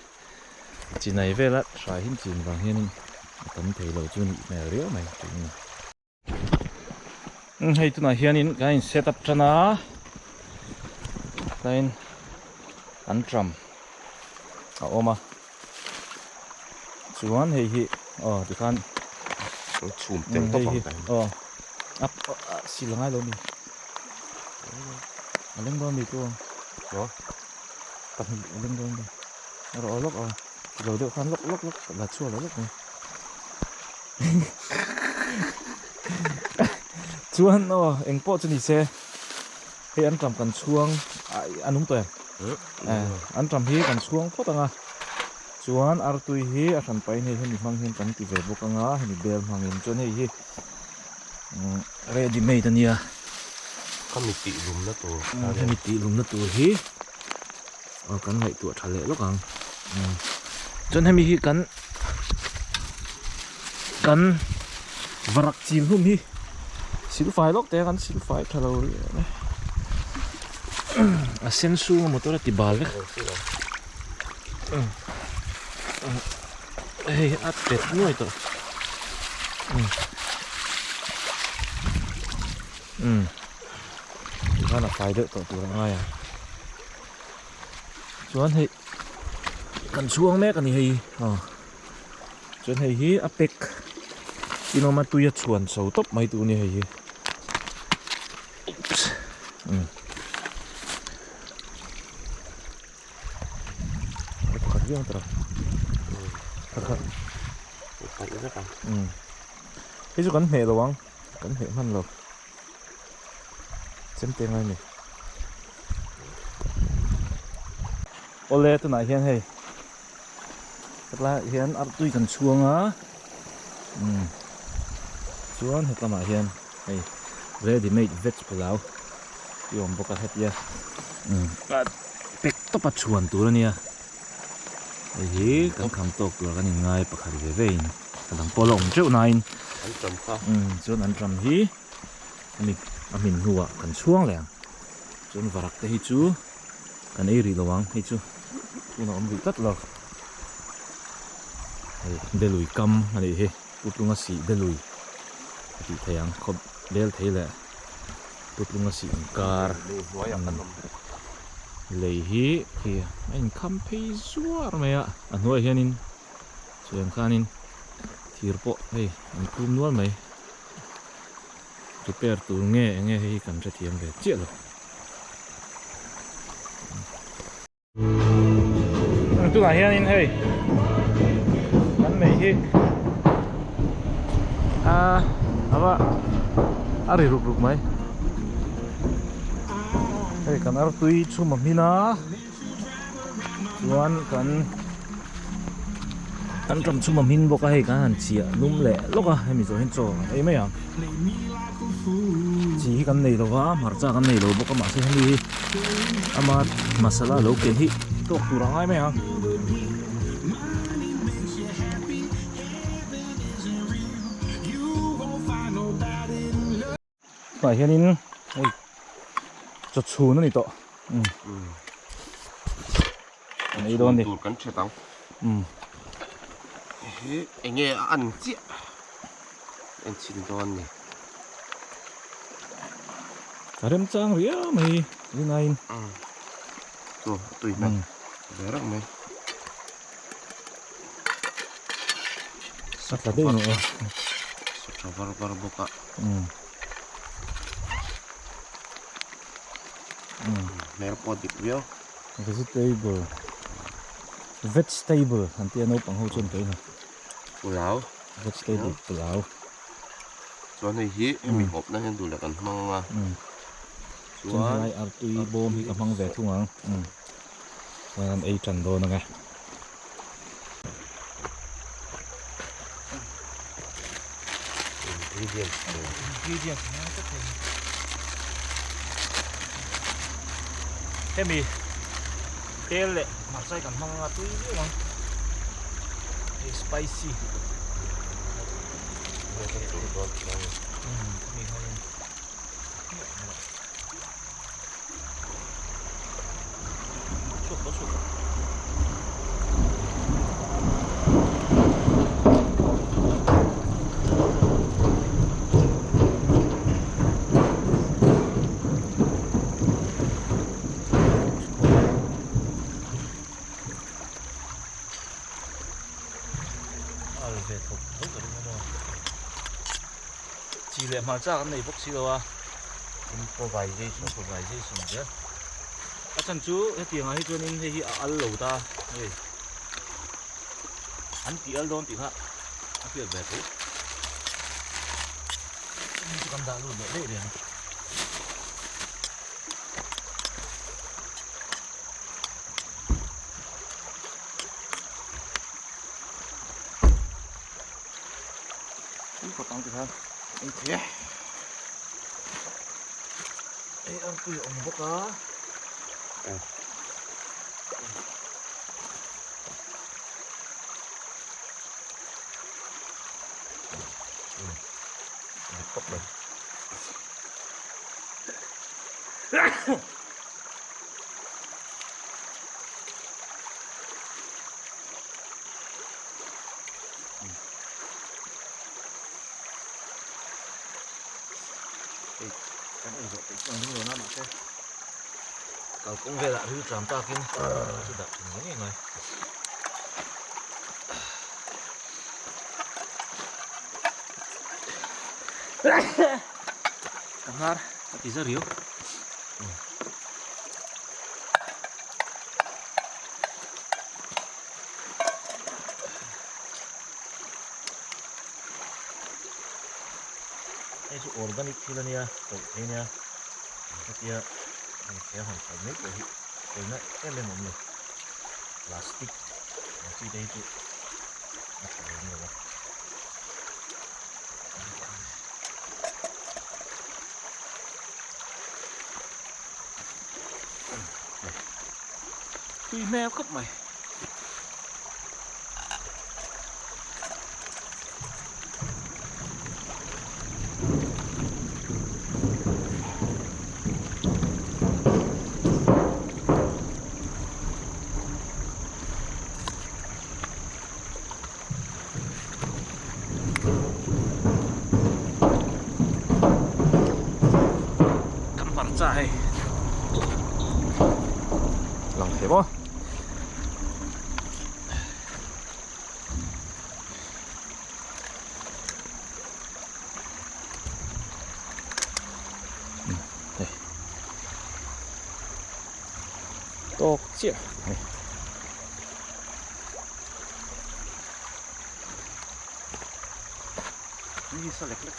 chỉ này về là xài hình chìm vàng hiên tấm thấy lâu chưa mẹ riết mày hay tụi này hiên cái setup cho nó cái ăn trầm ôm mà chuan hay hi thì khan chùm tiếng tóc bằng cái ấp xì lăng ai luôn đi lên bom đi cô đó tập lên bom đi rồi lúc rồi được khan lúc là chua lúc này chuan anh po cho đi xe hay ăn trầm cần chuông ăn đúng tuổi ăn trầm hi cần chuông phốt à chuan artui hi a than pai nei hemi mang hian kan ti ve bok anga hemi bel mangin chuan hei hi ready made ania kami ti lum na to hemi ti lum na tur hi kan ngai tu thale lok ang chuan hemi hi kan varak chim hum hi silfai lok te kan silfai thalo ri a sen su motor ti bal ve hey at pet nuôi to nó là phải đợi tổ tụi ngay à chuan hay cần xuống mẹ cần hay chuan hay hi apec ino mà tui chuan sầu top mấy tụi này hay cái gì cái chỗ cắn hề rồi không? Cắn hề man rồi. Xem tiền này nè. Ole tụi này hiện hay. Là hiện áp tui cần chuông á, chuông hết làm hiện, hey, ready made veg pulau, yom boka hết ya, pek top at chuan tu lah ni ya, hey, kan kam tok tu kan ingai pakhari vein, kadang polong ceu nain, Anh trầm kha. chuan an ram hi, amin nuwa kan chuang leng, chuan varak te hi chu, kan ei ri lawang hi chu, tuna om ri tat lo. Delui kam ani he putlunga si delui ti thayang khop del theile putlunga si kar lei hi khi ein kham phei zuar maya anoi hianin chiang khanin thirpo hei an kum nual mai repair tu nge hi kan ra thiam ve che lo tu la hianin hei mày hi apa ari ruk mai hey kan ar tui chu mamina chuan kan ram chu mamin boka hei kan chia num le loka hemi zo hin cho ei mai ang chi kan nei lowa marcha kan nei lo boka ma se hemi ama masala lo ken hi tok turangai mai ang phải hiện in chốt chuồn nó đi to, này đòn đi, Tụt cắn chết tao. Anh nghe ăn chị, anh xin đòn này. Karem cang ria mày, đi ngay, Tuh, tùy mày, berak mày. sắp là đây nữa, Sudah baru buka. Merpodip vegetable, nanti ano pang hujan kayo na, pulau. vegetable pulau, Chuan này hi em hộp nó hen đủ là cần mong mà. chuan hai artui bom hi kamang ve thungang, chuan ei chan do na nga. Ingredients na ito Hemi tel marsai kan mga tui lang spicy chỉ lệ mà ra cái này bốc xí đâu à? Improvisation chứ. À chân chú cái tiếng ấy cho nên thì ăn lẩu ta, đây. Ăn tí ăn đòn tí ha, ăn việc về thế. Chỉ cần đá luôn để đây. Có tăng thì sao? Anh thế. Ê, ăn cùi ông bốc á. Bốc đây. Cái này rồi cũng nhiều lắm mà cậu cũng về lại hư tràm ta kia chứ đặt những người kamar mati serius ini su organik sila niya ini niya kaya kaya hong organik kaya na ele mo plastic masih itu tùy mèo cấp mày. Cày lòng thế bó đây tốt chưa đi sao lệch lệch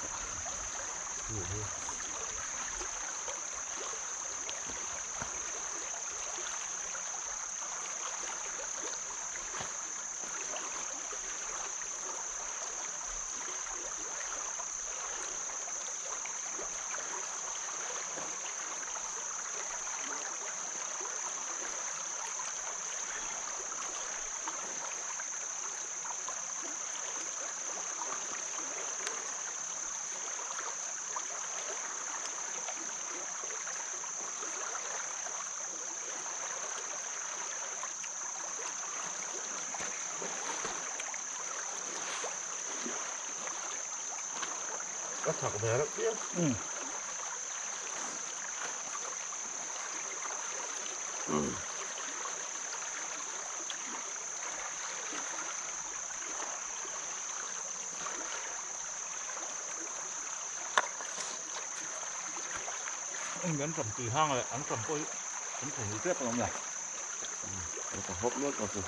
Có thật về lắm chứ. anh ấn phẩm từ hang này ấn phẩm coi ấn phẩm tiếp vào này Có hộp nước có gì.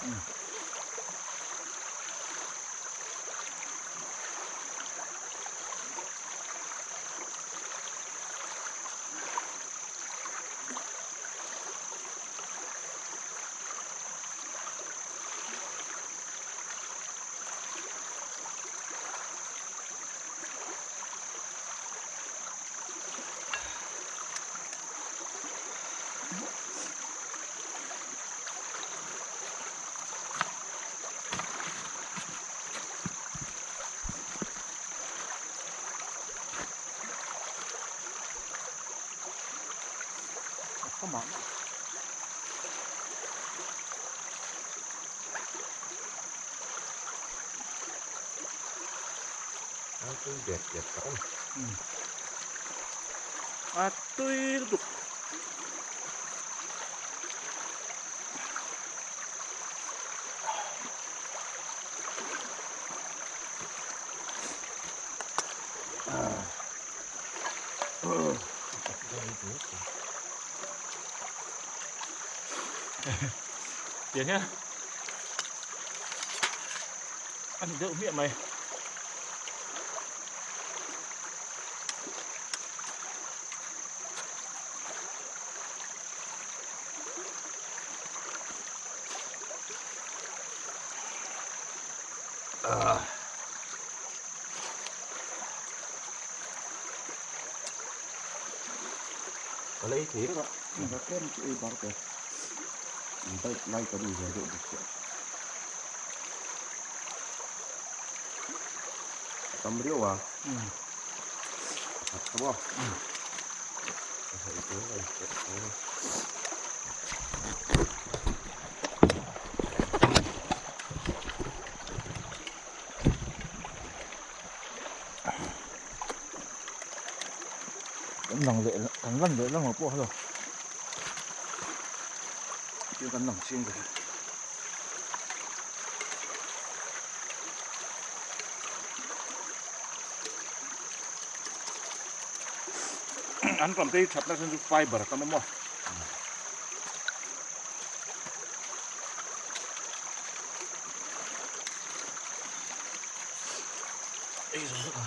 có món Cái đẹp đẹp cỡ. à tươi tục tiền nhá ăn thì đỡ miệng mày Có lấy thế đó. Nó kém chữ bảo kìa. Đây lại có gì vậy được chứ. Tầm riêu à? Thật không? Hãy subscribe cho kênh Ghiền Mì Gõ để không bỏ lỡ cắn lăn lệ lăn vào bộ rồi chưa cắn lỏng xiên rồi ăn còn tây chặt ra trên fiber tao mua đây rồi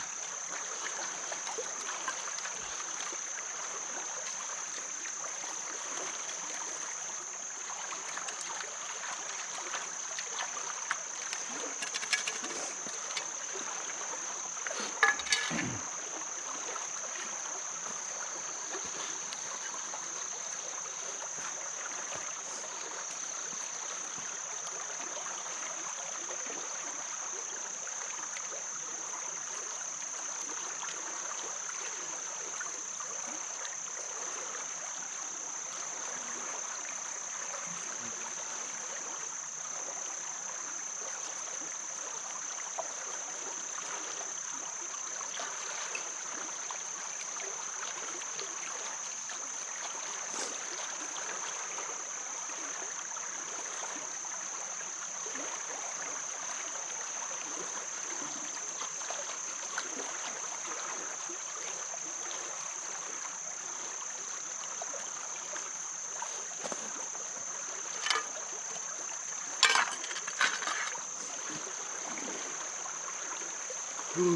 Gitu,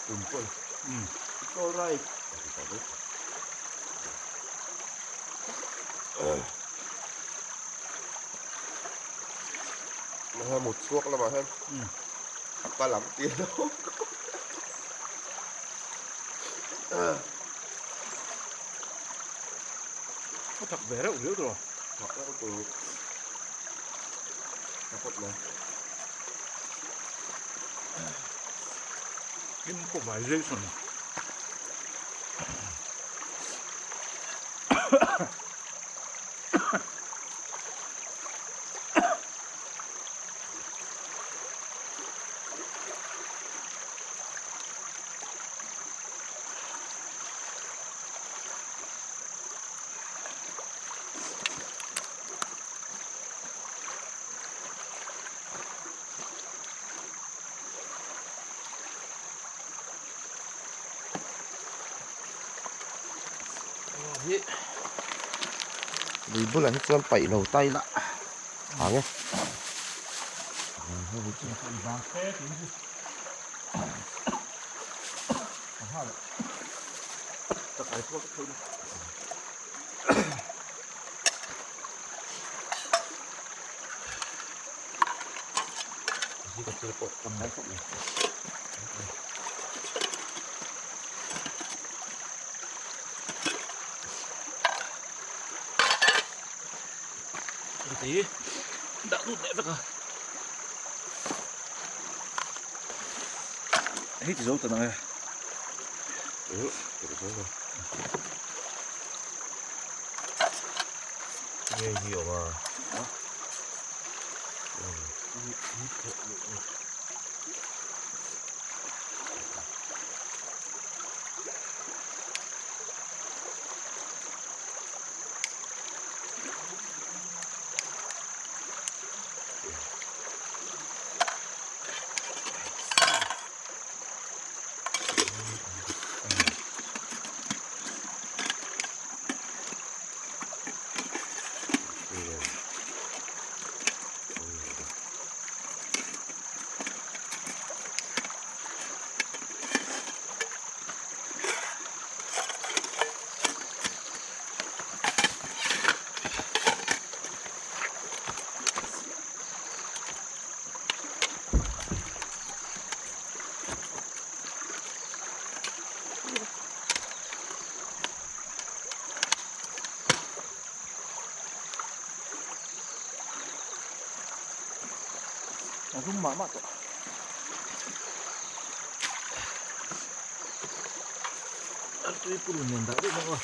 tumpul. It's alright. Mà một suốt là mà hơn. Ba lắm tiền đâu. Có thật về đó uống rồi. Hoặc là từ nó cột này. Improvisation. Vì bữa là hết sơn bảy đầu tay lại. Hả nghe? Gì có chưa cột cầm đáy phút này. Tí đã rút đẹp rồi. Hết chỉ dấu từ này. Ừ, được rồi. Nghe hiểu mà. Cũng mát mát. Tôi cũng nhận đã được rồi.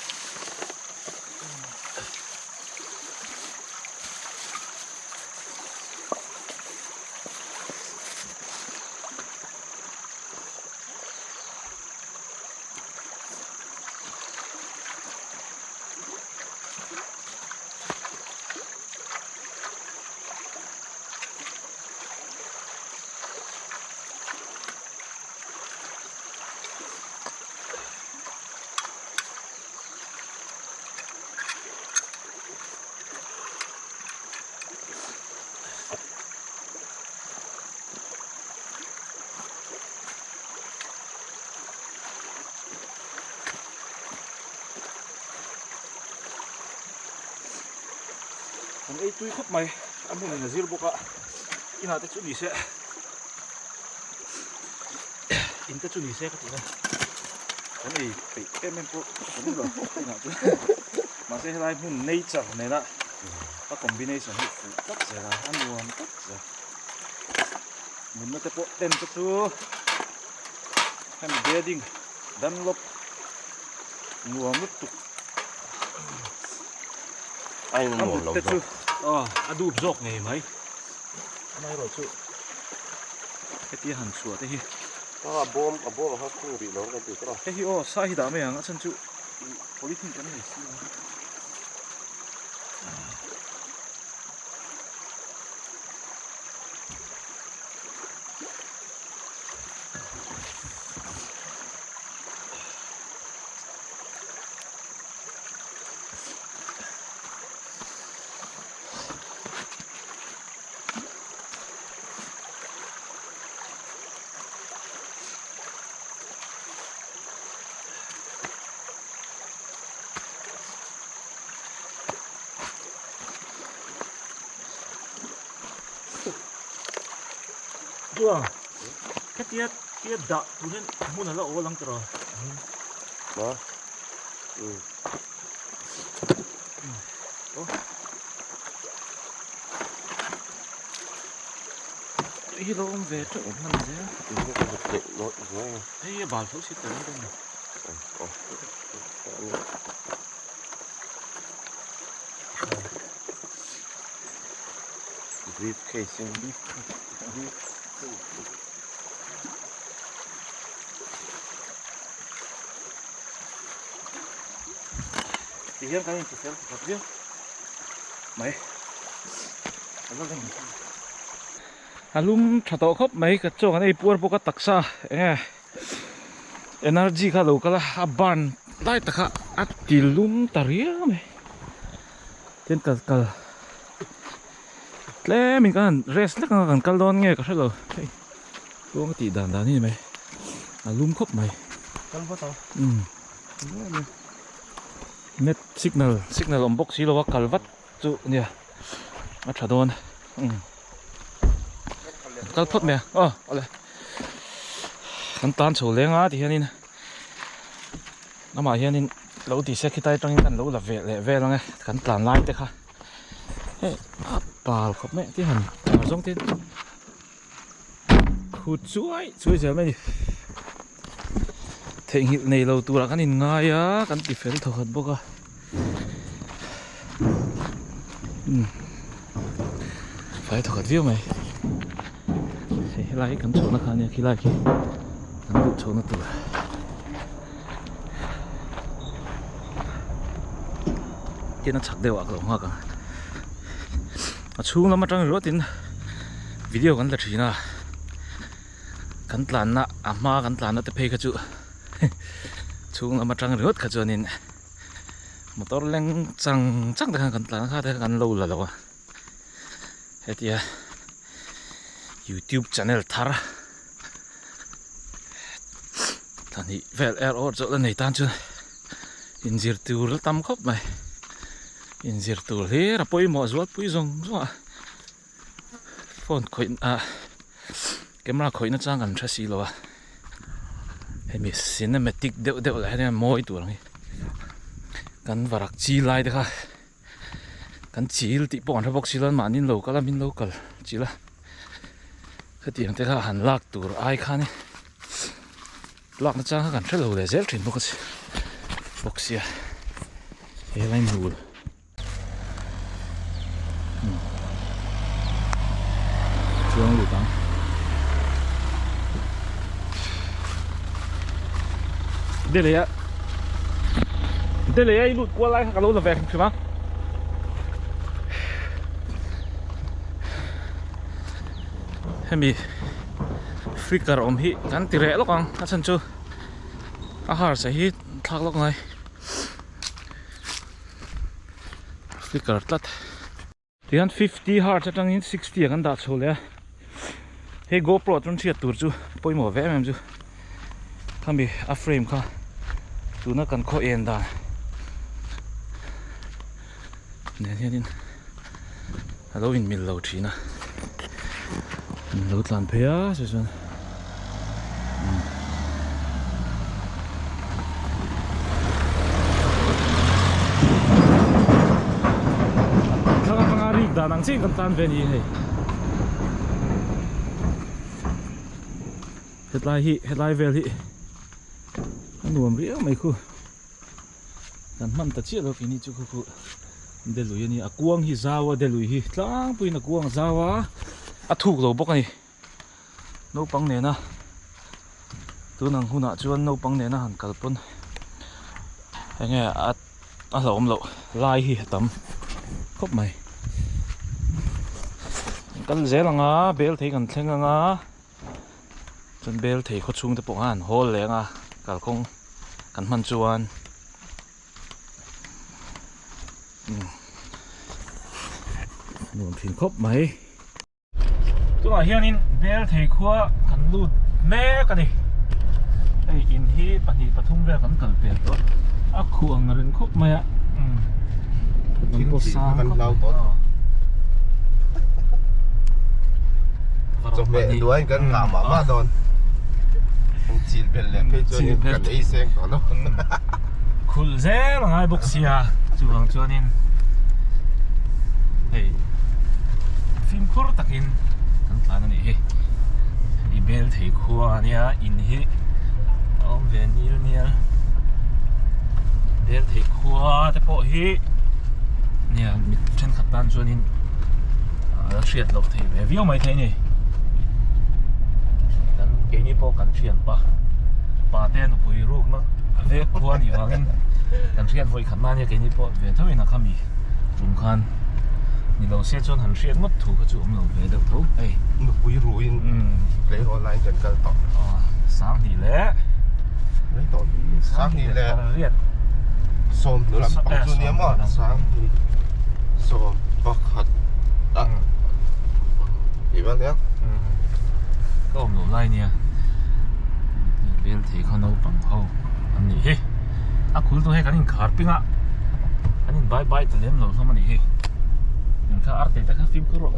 Còn ấy tôi khóc mày ăn một là zero boka in hạt chút đi xe in chút đi xe cái gì này cái này phải em po không được in hạt mà sẽ lại muốn nature này là các combination hết tất cả là ăn luôn tất cả muốn nó cái bộ tên cái thứ em bedding Dunlop mua một tục Anh nó lâu rồi. Adu dọc ngày mấy nay rồi chứ cái tia hẳn sủa thế hi À bom hết không bị nó cái gì đó. thế hi sai hi đam yang chân chú polythene cái này xí chua cái tiết đạ tụi nên muốn là ô lăng rồi đó ý đâu ông về chỗ mình thế thấy bảo số xịt tới đây này briefcase in beef thì hiện cái thì xem thật chứ mấy alum thato khop mai ka chong ani pur poka taksa energy kha lo kala aban dai takha atilum taria me ten kal tle min kan rest la kan kaldon nge ka hlo tuang ti dan dan ni mai alum khop mai kan có tao net signal om box si lo kalvat chu nia a thadon kal phot me ole kan tan chho lenga ti hianin nama hianin lo ti se khitai tang kan lo la ve lang kan tlan lai te kha he pal khop me ti han jong tin khu chuai giờ me ni theng hil nei lo tu ra kan in nga ya kan ti fel tho khat boka phải tho khat view mày lại cắn chỗ nó khá nha khi lại khi cắn đủ chỗ nó từ cái nó chắc đều ở hoa cả chung lắm mà trong rồi tin video cắn là chỉ na cắn làn na ama cắn làn nó tới pay cái chỗ chung lắm mà trong rồi cái chỗ nên motor leng chẳng chắc được cắn làn khác thì cắn lâu là đâu hết thì YouTube channel thara thani vel or chỗ này tan chưa injir tur tam khop mày injir tur he ra poi mo zuat poi zong zo phone khoi camera khoi na chang kan thasi lo hemi cinematic deu la ne moi tur ngi kan varak chi lai de kha kan chil ti pon ra box silon manin lo kala min local chila cái tiếng thế là hẳn lạc tủ ai khăn ấy lạc nó trang gần rất lâu để dễ trên bốc xia thế lại mù chưa đủ tăng đây là ai lụt qua lại cả lâu là về không chứ hemi flicker om hi kan ti re lo kang a chan chu a har sa hi thak lok ngai flicker tlat tian 50 har chatang in 60 kan da chole he GoPro tron chiat tur chu poimo ve mem chu khambi a frame kha tu na kan kho en da ne hianin halloween mil lo thina lâu tàn phê á rồi rồi các bạn đang đi đà nẵng trên con tan về gì này hết lại về thì anh nuông riêng mấy khu cần mắm ta chia được cái này chú khu để lùi này quăng hi zawa để lùi hi lang pui na quăng zawa thuộc lâu bốc này nấu băng nè na tôi năng hú nã chuan nấu băng nè na hẳn cả pun anh nghe lẩu lẩu lai hi tấm khóc mày cái dễ là ngã bèl thấy gần theng ngã chân bèl thấy khó chung tới bộ hàn hol lẹ ngã cả không cần man chuan nguồn thìn khóc mày tôi nói hiện in bel thấy khoa khăn lụt mẹ cái này đây in hi bản hi bắt thung về vẫn cần bel đó ác khuang người khóc mẹ Kan lau tốt จบเมย์ด้วยกันงามมาตอนจีนเป็นแหลมไปจนกันไอ้เซ็งก่อนเนาะ คุณเจ้าไงบุกเสียจู่หลังจวนนินเฮ้ยฟิล์มคูร์ตักินกันตานั่นเฮ้อีเมลที่ขัวเนี่ยอินเฮ้เอาเวนิลเนี่ยเบลที่ขัวแต่พอเฮ้เนี่ยมีเช่นขัดตันจวนนินเชียดหลบที่เวียวไม่ที่นี่กันเกนี่พอกันเชียนปะปาเต้นปุยรูกเนาะเวขัวนี่ว่ากันกันเชียนไว้ขัดมาเนี่ยเกนี่พอเวทวินาคามีจุ่มคันนี่เราเสียจนหันเชียนงดถูกก็จุ่มเราเวเด็กถูกเอ้ย หนุกวิรุยเล่นออนไลน์กันกันต่อ สร้างนี่แหละ เล่นต่อสร้างนี่แหละ เรียก ส้มหรือลำปางตัวเนี้ยมั้งสร้างนี่ส้มปักขัดอ่ะอีกแล้วเนี่ย ก็หนูไล่เนี่ยเบลที่เขาโน้ปังเขาอันนี้เฮ้อะคุณตัวเฮ้กันนี่ขาดปิ้งอ่ะอันนี้บายตัวเลี้ยงเราสมัยนี้เฮ้ยังข้าอาร์ตแต่ข้าฟิล์มก็รอ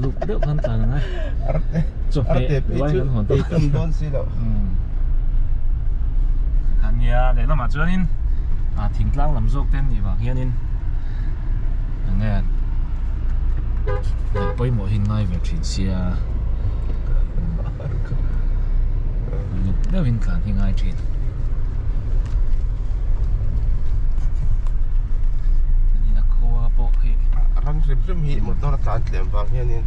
ลูกเด็กกันตายไงจบเด็กไว้กันหัวตัว กำดอนสิแล้ว กันเนี่ยเดี๋ยวเรามาจวนนินทิ้งกลางลำโซกเต้นอีกว่าเฮียนินอย่างเงี้ยไปหมดหินไงแบบทิ้งเสียลูกเด็กหินกันที่ไงทิ้งอันนี้นักขัวโปะเฮ้ รันริมหีมอเตอร์การเตรียมวางเฮียนี่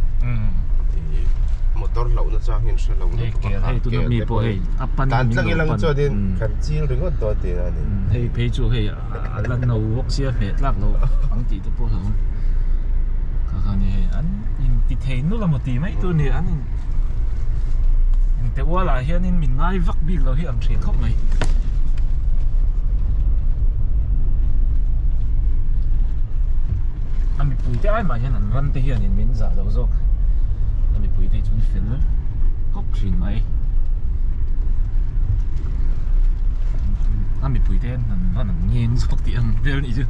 มอเตอร์เหล่านั้นจะเห็นเชื่อเหล่านั้น เฮ้เฮ้ตัวมีโปะเฮ้อัปปัน การตั้งยังจอดินกันจีนหรือว่าตัวเดียวนี่ เฮ้เพจูเฮ้ลันเราวกเสียเพจลักเราฟังตีตัวโปะเราข้างนี้อันยิงติดเฮนู่นละมั้งตีไหมตัวนี้อันนี้แต่ว่าละเฮียนี่มีง่ายวักบิ๊กเราเฮียอันเทรนเข้าไหมอันมีปุ๋ยที่ไอ้มาเฮียนั่นรันที่เฮียนี่มีนจ่าเราโซ่อันมีปุ๋ยที่จุนฟิลล์ก็เทรนไหมอันมีปุ๋ยที่นั่นว่านั่นเงี้ยนสักทีอันเดียวนี่จู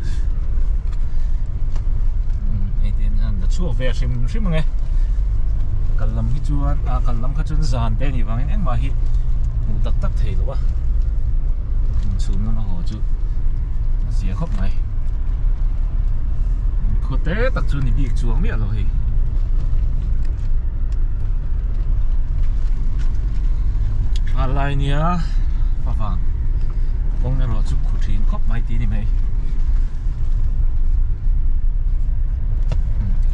ไอ้เดียนอันชั่วเวอร์ชิมไงกันลำฮิจวนกันลำขจรจานเต้นี่บางเองมาฮิมุตักตักเทหรือวะชูนั่นมาหัวจูเสียครบไหมโคตรตักจูนี่บีกจวงเนี่ยเราเฮ้อะไรเนี่ยฟังคงจะรอจุกขุดหินครบไหมตีนี่ไหม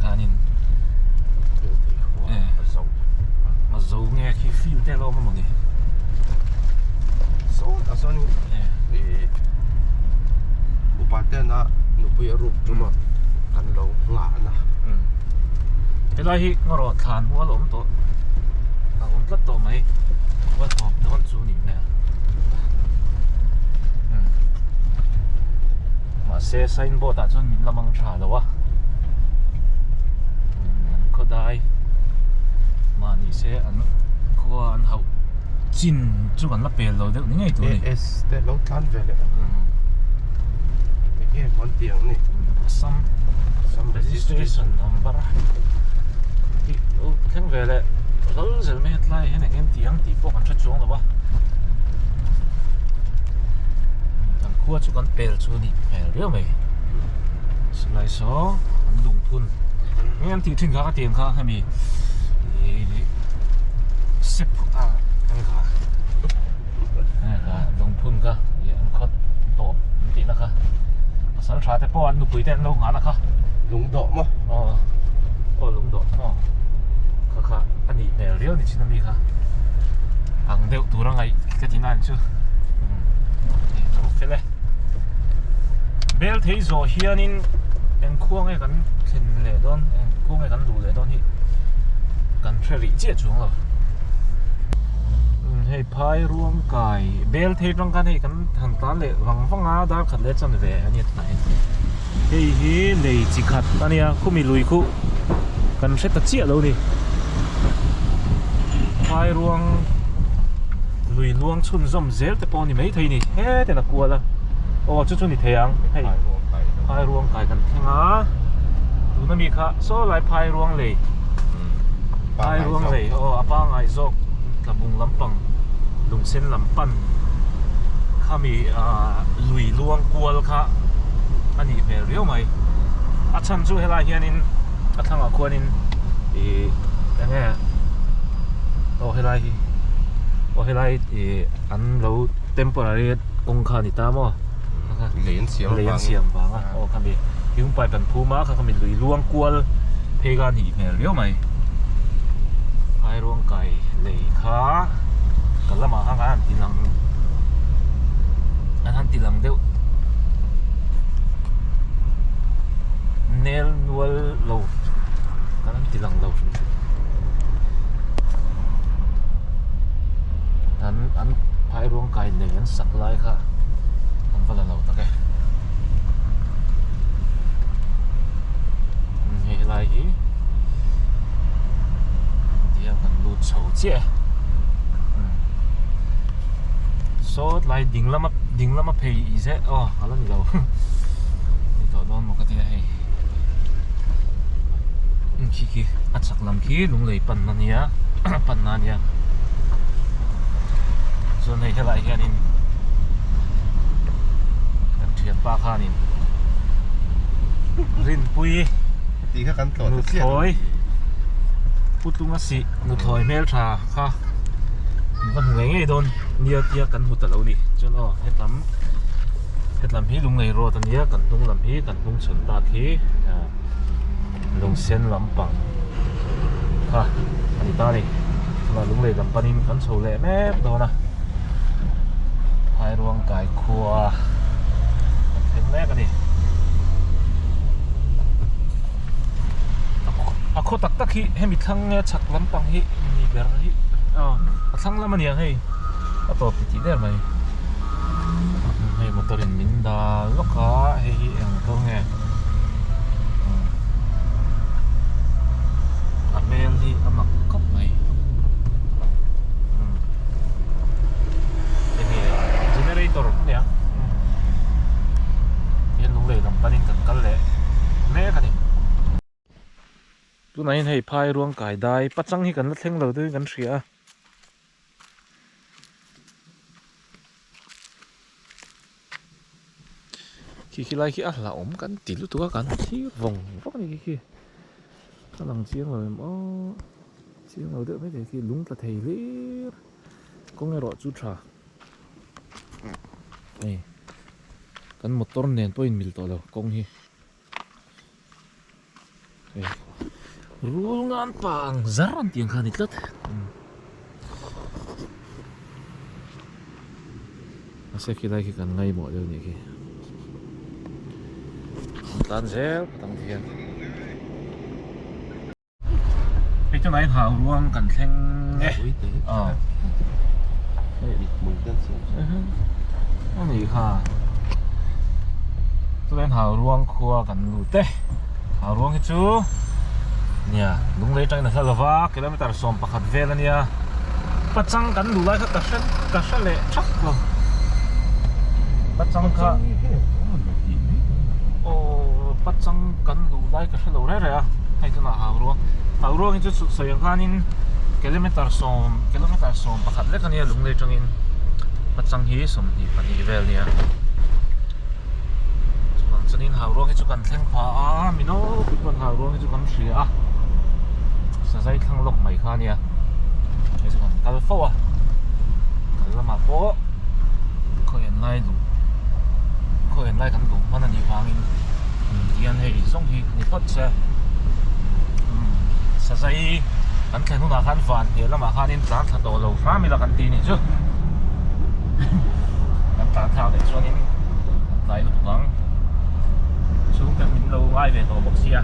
การนินมาโซ่เงี้ยคือฟิวเตอร์เราไม่หมดเลยโซ่แต่โซ่นี่อุปกรณ์นะหนุกวิรุจุมากันเราหลานนะเป็นไรที่งรอทานหัวหลงตัวผมตัดตัวไหมว่าทองโดนจูนี่เนี่ยมาเซซัยน์บอร์ดจนมีละมังชาแล้ววะก็ได้มานี่เซอันควรเขาจินจุกันละเปลี่ยนเราเด็กนี่ไงตัวนี้เอสแต่เราทานไปเลยไอ้มันเตียงนี่some registration number ที่เราแข่งเวลาเราจะไม่ให้ไล่ให้ไหนเงี้ยเตียงตีพวกกันชัดจงหรอวะอันควรจุกันเปลี่ยนจูนี่เปลี่ยนเรื่องไหมสไลด์สองอันลงทุนงั้นที่ถึงเขาเตียงเขาให้มีสิบนั่นค่ะลงทุนก็ยังคดตบตีนะคะสันชาแต่ป้อนนุปุยเต้นลงหานะคะ ลุงดอกมั้งลุงดอกค่ะอันนี้เรียวนี่ชินามีค่ะอังเดียวตัวไงก็ที่นั่นชื่อรู้เฟลเลยเบลที่โซเฮียนินเอ็นควงไอ้กันเข็นเลดอนเอ็นควงไอ้กันดูเลดอนที่กันเทริเจียจวงเราให้พายรวมไก่เบลที่ตรงกันให้กันทางตาเลยวังฟังอาดาขัดเล็ดจันเวอันนี้ไหนเฮ้ยเลยจิขัดอันนี้คู่มีลุยคู่กันเช็ดตะเจียเราดิพายรวมลุยลวงชุนซ่อมเซลแต่ปอนี่ไม่ทีนี่เฮ้แต่น่ากลัวละโอ้จุดนี่เทียงให้พายรวมไก่กันที่งาดูนั่นมีค่ะโซ่ลายพายรวมเลย ai ruang lei apa ngai zok tabung lampang lung sen lampan kami lui luang kual kha ani hmel riau mai a chan chu helai hianin a thanga khuanin enge helai an lo temporary ong kha ni ta mo lein siam banga kami yung pai pan phuma kha kami lui luang kual phega ni hmel riau mai ai ruang kai lei kha kalama hang an tilang deu nel nual lo kan tilang lo an phai ruang kai nei an sak lai kha an vala lo ta ke hei lai hi dia kan lu chou che so lai ding lama phei i se ala ni lo ni to don mo ka ti hei khi achak lam khi lung lei pan na nia pan na nia so nei helai hianin kan thian pa khanin rin pui tí các cán nu thoi putunga si nu thoi mel tha kha kan ngai don nia tia kan huta lo ni chon hetlam hi lung lei ro ta nia kan lung lam hi kan lung chun ta khi lung sen lampang ha ani ta ni ma lung lei lampanin kan chho le me do na hai ruang kai khua kan le ka ni a kho tak tak hi hemi thlang nge chak lampang hi ni ber hi a thlang lam ania hei a to ti der mai hei motorin min da loka hei hi eng to nge mel hi amak kop mai ini generator ya yan lung lei lampanin kan kal le me ka ni tu nai hei phai ruang kai dai pachang hi kan la thleng lo tu kan hria khi lai khi la om kan tilu tu kan thi vong ni khi lang chiang rồi mà chiang rồi đỡ mấy cái khi lúng ta thầy lẽ có nghe rõ chút trà này cần một ton nền tôi mil to đâu công hi rul ngan pang zaran tiang khan itlat sẽ khi đây khi cần ngay mọi điều này khi tan zel tăng thiên chỗ này hào ruang cần theng nghe mừng tên xiêm cái này ha chỗ này hào ruang khua cần lù tê hào ruang cái chú nè đúng lấy trang là sao là cái đó mới ta xòm bạc hạt về là nè bắt trăng cần lù lại các sợi lệ chắc rồi bắt trăng cả bắt trăng cần lù lại các sợi lù đấy rồi à hay chỗ nào hào ruang itu sayang kanin kilometer som pakat le kania lung le changin pachang hi som hi pani vel nia chuan hào ruang itu kan thleng pha mino chuan hào ruang itu kan hria sa zai thlang lok mai kha nia ai chuan kal fo kal lama po ko en lai kan lu man ani wangin tian hei song hi ni pot se sa zai kan thlen huna khan van he lama khanin tlan tha to lo fa mi la kan ti ni chu kan ta thao de chuanin lai lu tukang chung kan min lo ai ve to bok sia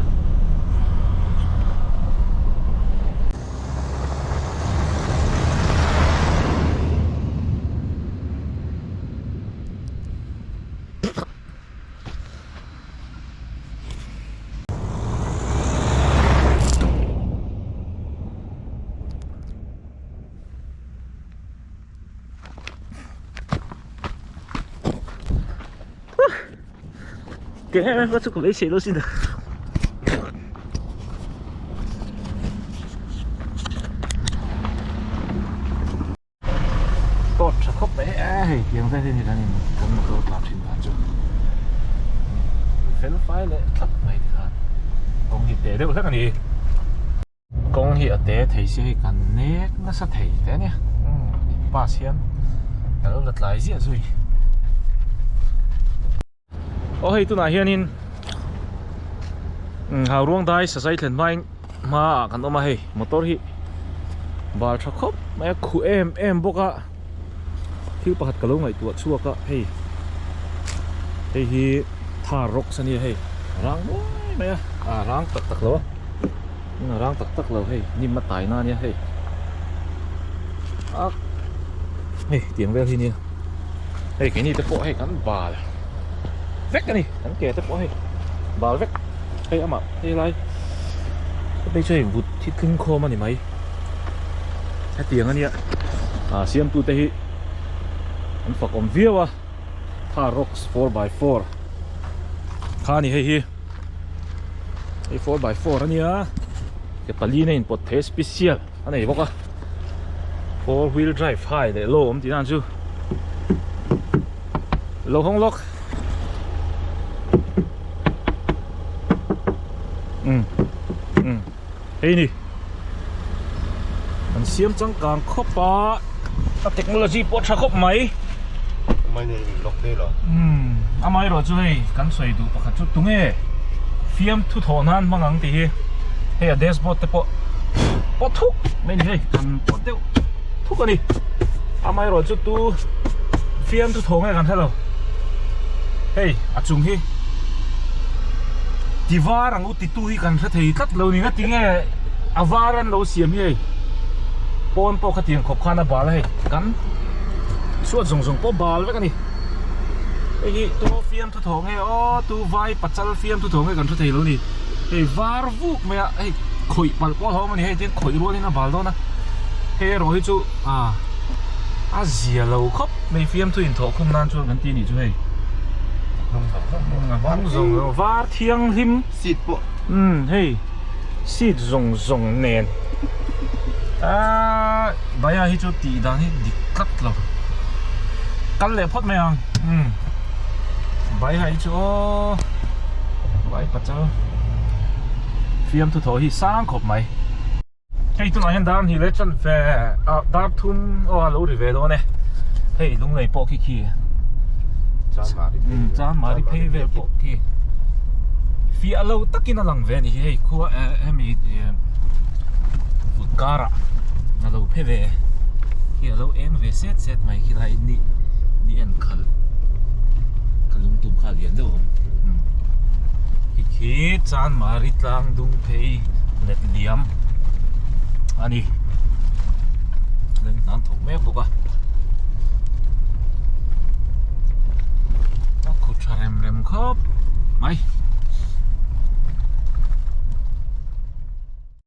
cái có chút lấy xe luôn xin được chắc khóc đấy ai tiếng về thì là mình cần một câu làm chuyện làm chút phèn phái lại thật mày thì là công hiện tế đâu thế này công hiện tế thấy sẽ cần nét nó sẽ thấy thế nhá ba xem cái đó lật lại gì rồi ôi tôi nói hiện in hào ruộng đai sẽ xây lên mai mà cần ôm hay motor hi bal chắc khóc mẹ khu em bốc à thiếu bạc cái lỗ này tuột xua cả hey hi thả rốc sân đi hey rang bôi mẹ rang tắc lỗ rang tắc lỗ hey nhìn mặt tài na nha hey hey tiếng về thì nè hey cái này tập bộ hey cắn bà vét cái này cắn kè tập bộ hey bà vét hey ama hey lại bây giờ vụt thịt kinh khô mà này mày cái tiếng anh ạ xem tu tê anh phải còn viết à thả rocks 4x4 khá này hay hi 4x4 anh nhá cái tali này một thế special anh này bóc à 4 wheel drive hai để lô ông tí nào chứ lô không lock hey nè anh xem chẳng càng khóc ba technology bớt chắc khóc mấy mày này lọc đây rồi mày rồi chứ hay cắn xoay đủ bạc chút đúng nghe phim thu thọ nan mang ngang thì hay dashboard te po thúc mấy này cần po tiêu thúc cái này mày rồi chứ tu phim thu thọ nghe cần thế đâu hey chung hi thì va rằng út tu hi cần thấy cắt lâu này tiếng nghe va ran lâu xiêm hi pon po khát tiếng khóc khăn bả lại cắn suốt dùng po bả vậy cái này cái tu phim thu thọ nghe tu vai bắt chân phim thu thọ nghe cần thấy lâu này cái va vuk mẹ cái khởi bả po họ mà này tiếng khởi luôn này nó bả đó nè cái rồi chú gì lâu khóc mấy phim thu hình thọ không nan cho gần tin gì chú này không dùng va thiêng him xịt bộ hey xịt dùng nền bây giờ chú tí đang đi cắt rồi cắt lẹ phốt mày à bây giờ chú bây bắt cháu phim thu thọ hi sang khóc mày hey tôi nói hiện đang hi lấy chân về đáp thun lâu rồi về đó nè hey lúc này bỏ kia cha mà đi pay về bộ thì phía lâu tất nhiên là lằng về này hay khu em bị vụt cara là lâu pay về khi lâu em về set mày khi này đi ăn khẩn lung tung khá liền đâu khi cha mà đi lang dung pay net liam anh lên nán thùng mép bộ à rem khớp mày